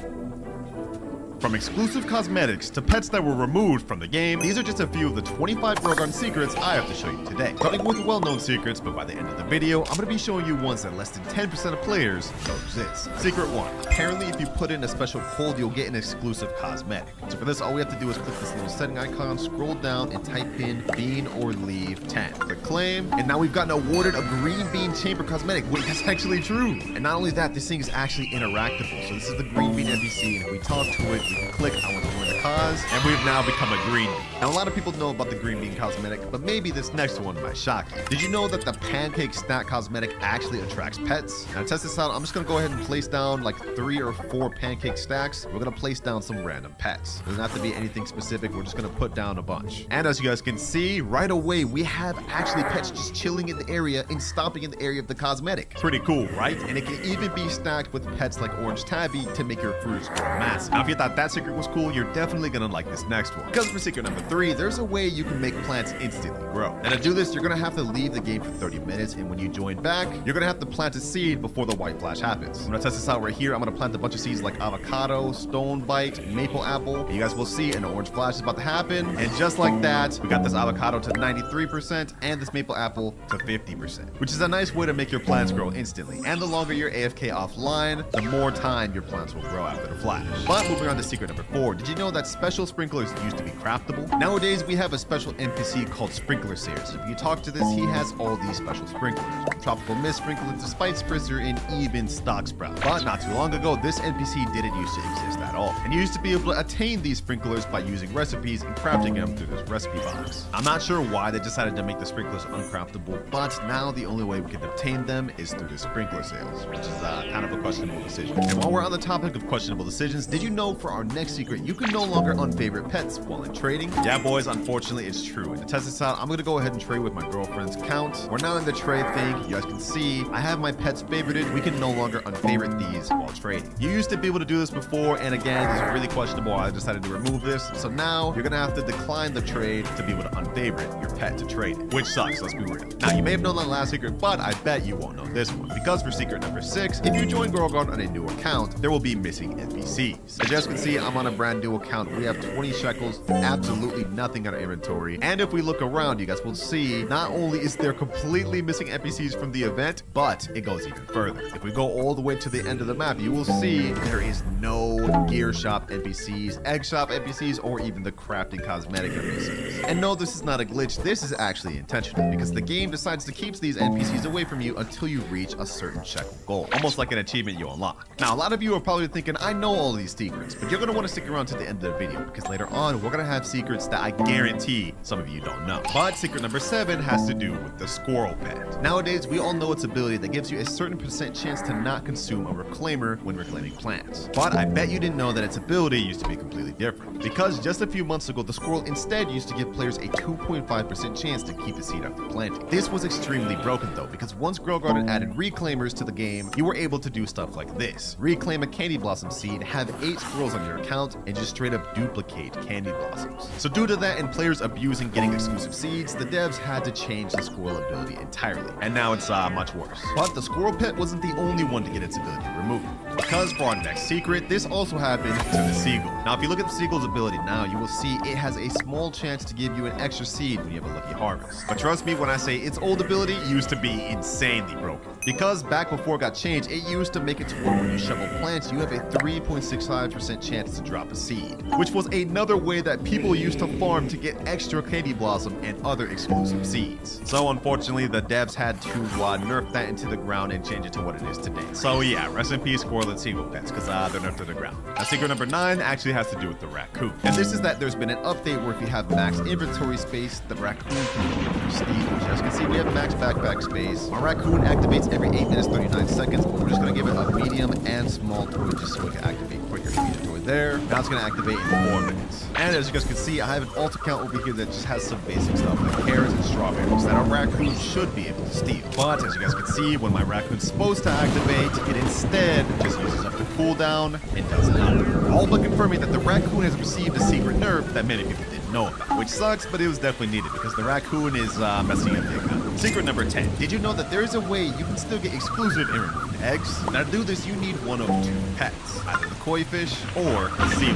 [SPEAKER 6] From exclusive cosmetics to pets that were removed from the game, these are just a few of the 25 Grogarden secrets I have to show you today. Starting with well-known secrets, but by the end of the video, I'm going to be showing you ones that less than 10% of players know exist. Secret 1. Apparently, if you put in a special code, you'll get an exclusive cosmetic. So for this, all we have to do is click this little setting icon, scroll down, and type in bean or leave 10. Click claim, and now we've gotten awarded a green bean chamber cosmetic. Wait, that's actually true. And not only that, this thing is actually interactable. So this is the green bean NPC, and if we talk to it, we can click I want to join the cause, and we've now become a green bean. Now, a lot of people know about the green bean cosmetic, but maybe this next one might shock you. Did you know that the pancake snack cosmetic actually attracts pets? Now, to test this out, I'm just going to go ahead and place down like 3 or 4 pancake stacks. We're going to place down some random pets. It doesn't have to be anything specific. We're just going to put down a bunch. And as you guys can see, right away, we have actually pets just chilling in the area and stopping in the area of the cosmetic. Pretty cool, right? And it can even be stacked with pets like Orange Tabby to make your fruits grow massive. Now, if you thought that secret was cool, you're definitely gonna like this next one. Because for secret number 3, there's a way you can make plants instantly grow. And to do this, you're gonna have to leave the game for 30 minutes, and when you join back, you're gonna have to plant a seed before the white flash happens. I'm gonna test this out right here. I'm gonna plant a bunch of seeds like avocado, stone bite, maple apple. And you guys will see an orange flash is about to happen. And just like that, we got this avocado to 93% and this maple apple to 50%, which is a nice way to make your plants grow instantly. And the longer you're AFK offline, the more time your plants will grow after the flash. But moving on to secret number 4, did you know that special sprinklers used to be craftable? Nowadays, we have a special NPC called Sprinkler Sears. If you talk to this, he has all these special sprinklers. Tropical Mist Sprinkler, Spite Spritzer, and even Stock Sprout. But not too long ago, this NPC didn't used to exist at all. And you used to be able to attain these sprinklers by using recipes and crafting them through this recipe box. I'm not sure why they decided to make the sprinklers uncraftable, but now the only way we can obtain them is through the sprinkler sales, which is kind of a questionable decision. And while we're on the topic of questionable decisions, did you know for our next secret, you can no longer unfavorite pets while in trading? Yeah, boys, unfortunately, it's true. And to test this out, I'm gonna go ahead and trade with my girlfriend's count. We're now in the trade thing. You guys can see I have my pets favorited. We can no longer unfavorite these while trading. You used to be able to do this before, and again, this is really questionable. I decided to remove this. So now you're gonna have to decline the trade to be able to unfavorite your pet to trade it, which sucks, let's be real. Now, you may have known that last secret, but I bet you won't know this one, because for secret number 6, if you join Grogarden on a new account, there will be missing NPCs. As you guys can see, I'm on a brand new account. We have 20 shekels, absolutely nothing on our inventory. And if we look around, you guys will see not only is there completely missing NPCs from the event, but it goes even further. If we go all the way to the end of the map, you will see there is no gear shop NPCs, egg shop NPCs, or even the crafting cosmetic NPCs. And no, this is not a glitch. This is actually intentional, because the game decides to keep these NPCs away from you until you reach a certain shekel goal, almost like an achievement you unlock. Now, a lot of you are probably thinking, I know all these secrets, but you're going to want to stick around to the end of the video, because later on we're gonna have secrets that I guarantee some of you don't know. But secret number 7 has to do with the squirrel pet. Nowadays, we all know its ability that gives you a certain percent chance to not consume a reclaimer when reclaiming plants. But I bet you didn't know that its ability used to be completely different, because just a few months ago, the squirrel instead used to give players a 2.5% chance to keep a seed after planting. This was extremely broken though, because once Grow Garden added reclaimers to the game, you were able to do stuff like this. Reclaim a Candy Blossom seed, have 8 squirrels on your account, and just straight up duplicate Candy Blossoms. So due to that and players abusing getting exclusive seeds, the devs had to change the squirrel ability entirely. And now it's much worse. But the squirrel pet wasn't the only one to get its ability removed, because for our next secret, this also happened to the seagull. Now if you look at the seagull's ability now, you will see it has a small chance to give you an extra seed when you have a lucky harvest. But trust me when I say its old ability used to be insanely broken, because back before it got changed, it used to make it to where when you shovel plants, you have a 3.65% chance to drop a seed, which was another way that people used to farm to get extra Candy Blossom and other exclusive seeds. So unfortunately, the devs had to nerf that into the ground and change it to what it is today. So yeah, rest in peace squirrel and seagull pets, because they're nerfed to the ground. Now secret number 9 actually has to do with the raccoon. And this is that there's been an update where if you have max inventory space, the raccoon can go through Steve. Which as you can see, we have max backpack space. Our raccoon activates every 8 minutes 39 seconds, but we're just going to give it a medium and small toy just so it can activate quicker. Medium toy there. Now it's going to activate in 4 minutes. And as you guys can see, I have an alt account over here that just has some basic stuff like carrots and strawberries that a raccoon should be able to steal. But as you guys can see, when my raccoon's supposed to activate, it instead just uses up the cooldown and does nothing. All but confirming that the raccoon has received a secret nerf that many people didn't know about, which sucks, but it was definitely needed because the raccoon is messing up the account. Secret number 10. Did you know that there is a way you can still get exclusive and removed eggs? Now to do this, you need one of 2 pets, either the koi fish or the seal.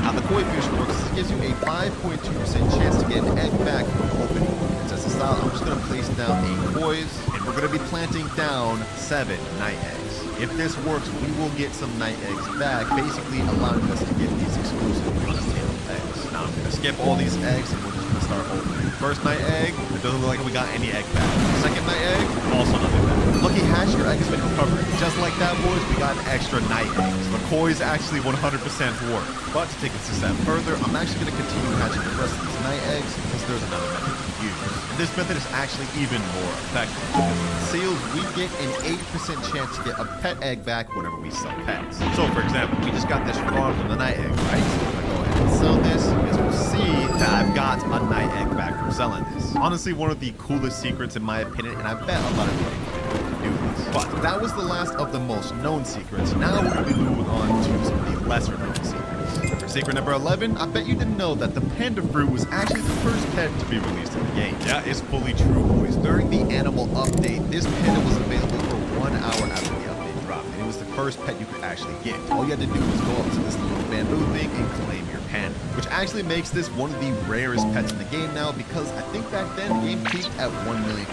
[SPEAKER 6] How the koi fish works is it gives you a 5.2% chance to get an egg back from opening. And as a style, I'm just going to place down 8 kois, and we're going to be planting down 7 night eggs. If this works, we will get some night eggs back, basically allowing us to get these exclusive unobtainable eggs. Now I'm going to skip all these eggs and we're just going to start opening. First night egg, it doesn't look like we got any egg back. Second night egg, also nothing back. Lucky hatch, your egg has been recovered. Just like that, boys, we got an extra night eggs. The koi's actually 100% work. But to take this a step further, I'm actually going to continue hatching the rest of these night eggs because there's another method we can use. And this method is actually even more effective. Because with seals, we get an 80% chance to get a pet egg back whenever we sell pets. So for example, we just got this frog from the night egg, right? So if I go ahead and sell this, you guys will see that I've got a night egg back from selling this. Honestly, one of the coolest secrets in my opinion, and I bet a lot of people do this. But that was the last of the most known secrets. Now we're going to be moving on to some of the lesser known secrets. For secret number 11, I bet you didn't know that the panda fruit was actually the first pet to be released in the game. Yeah, it's fully true, boys. During the animal update, this panda was available for 1 hour after the update dropped, and it was the first pet you could actually get. All you had to do was go up to this little bamboo thing and claim your panda, which actually makes this one of the rarest pets in the game now, because I think back then the game peaked at 1 million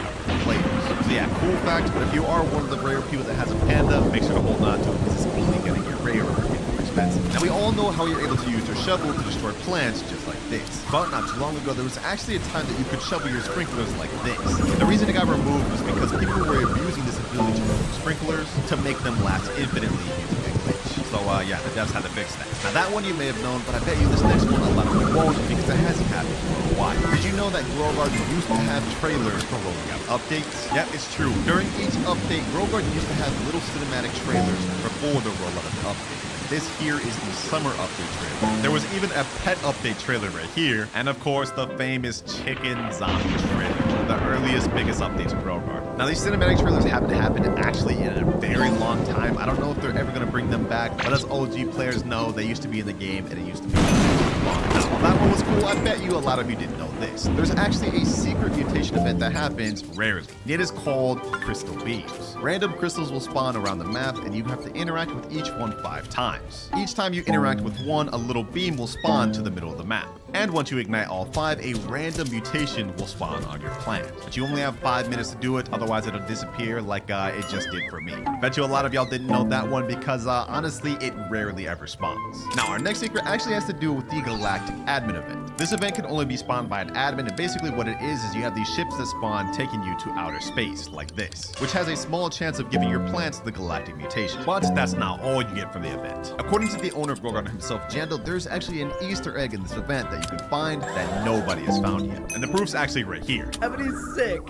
[SPEAKER 6] players. So yeah, cool fact, but if you are one of the rare people that has a panda, make sure to hold on to it because it's only going to get rarer and more expensive. Now we all know how you're able to use your shovel to destroy plants just like this, but not too long ago there was actually a time that you could shovel your sprinklers like this. And the reason it got removed was because people were abusing this ability to remove sprinklers to make them last infinitely using a glitch. So yeah, the devs had to fix that. Now that one you may have known, but I bet you this next one a lot of you won't because it hasn't happened for a while. Did you know that Grow Garden used to have trailers for rolling out updates? Yep, it's true. During each update, Grow Garden used to have little cinematic trailers before the rollout of the update. This here is the summer update trailer. There was even a pet update trailer right here, and of course the famous chicken zombie trailer, one of the earliest, biggest updates of Grow Garden. Now these cinematic trailers haven't happened actually in a very long time. I don't know if they're ever going to bring them back, but as OG players know, they used to be in the game and it used to be fun. Now while that one was cool, I bet you a lot of you didn't know this. There's actually a secret mutation event that happens rarely. It is called Crystal Beams. Random crystals will spawn around the map and you have to interact with each one 5 times. Each time you interact with one, a little beam will spawn to the middle of the map. And once you ignite all 5, a random mutation will spawn on your plant. But you only have 5 minutes to do it, otherwise it'll disappear like it just did for me. Bet you a lot of y'all didn't know that one because honestly, it rarely ever spawns. Now, our next secret actually has to do with the Galactic Admin event. This event can only be spawned by an admin, and basically what it is you have these ships that spawn taking you to outer space, like this, which has a small chance of giving your plants the galactic mutation. But that's not all you get from the event. According to the owner of Grow Garden himself, Jandal, there's actually an Easter egg in this event that you can find that nobody has found yet. And the proof's actually right here.
[SPEAKER 7] Everybody's sick.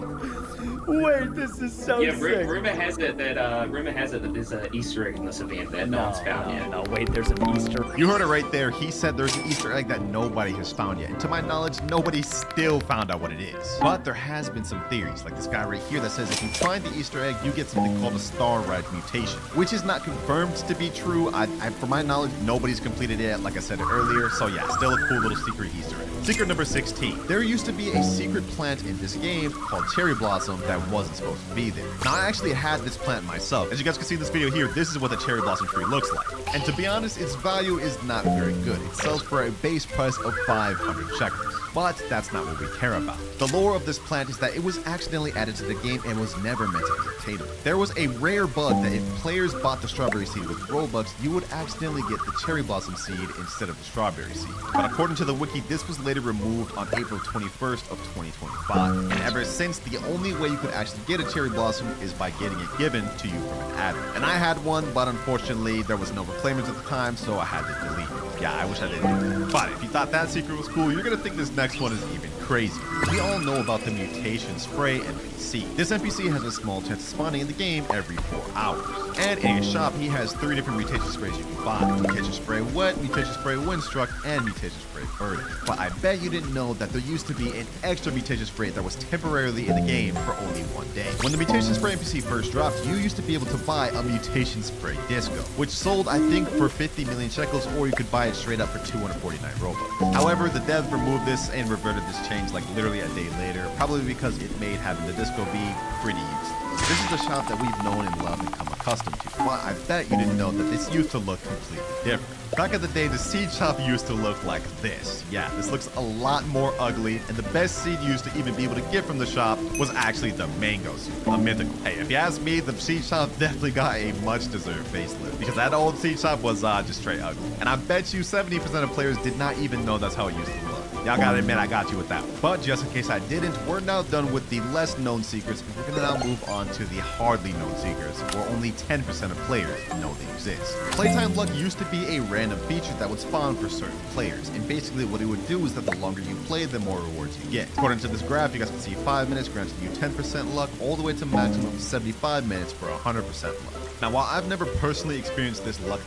[SPEAKER 7] Wait, this is so
[SPEAKER 8] Yeah,
[SPEAKER 7] sick.
[SPEAKER 8] rumor has it that there's an Easter egg in this event that no one's found yet.
[SPEAKER 7] No, wait, there's an Easter.
[SPEAKER 6] You heard it right there. He said there's an Easter egg that nobody has found yet. And to my knowledge, nobody still found out what it is. But there has been some theories, like this guy right here that says if you find the Easter egg, you get something called a Star Ride mutation, which is not confirmed to be true. From my knowledge, nobody's completed it yet, like I said earlier. So yeah, still a cool little secret Easter egg. Secret number 16. There used to be a secret plant in this game called Cherry Blossom that wasn't supposed to be there. Now, I actually had this plant myself. As you guys can see in this video here, this is what the Cherry Blossom tree looks like. And to be honest, its value is not very good. It sells for a base price of 500 shekels. But that's not what we care about. The lore of this plant is that it was accidentally added to the game and was never meant to be obtainable. There was a rare bug that if players bought the strawberry seed with Robux, you would accidentally get the cherry blossom seed instead of the strawberry seed. But according to the wiki, this was later removed on April 21st of 2025. And ever since, the only way you could actually get a cherry blossom is by getting it given to you from an admin. And I had one, but unfortunately there was no reclaimers at the time, so I had to delete it. Yeah, I wish I didn't do that. But if you thought that secret was cool, you're gonna think this next one is even crazy. We all know about the mutation spray NPC. This NPC has a small chance of spawning in the game every 4 hours. And in his shop, he has 3 different mutation sprays you can buy. Mutation spray wet, mutation spray windstruck, and mutation spray burden. But I bet you didn't know that there used to be an extra mutation spray that was temporarily in the game for only 1 day. When the mutation spray NPC first dropped, you used to be able to buy a mutation spray disco, which sold I think for 50 million shekels, or you could buy it straight up for 249 Robux. However, the devs removed this and reverted this change like literally a day later, probably because it made having the disco be pretty useless. This is the shop that we've known and loved and come accustomed to. But I bet you didn't know that this used to look completely different. Back in the day, the seed shop used to look like this. Yeah, this looks a lot more ugly, and the best seed used to even be able to get from the shop was actually the mango seed, a mythical. Hey, if you ask me, the seed shop definitely got a much-deserved facelift, because that old seed shop was just straight ugly. And I bet you 70% of players did not even know that's how it used to look. Y'all gotta admit, I got you with that one. But just in case I didn't, we're now done with the less known secrets, and we're gonna now move on to the hardly known secrets, where only 10% of players know they exist. Playtime luck used to be a random feature that would spawn for certain players, and basically what it would do is that the longer you play, the more rewards you get. According to this graph, you guys can see 5 minutes granting you 10% luck, all the way to maximum 75 minutes for 100% luck. Now, while I've never personally experienced this luck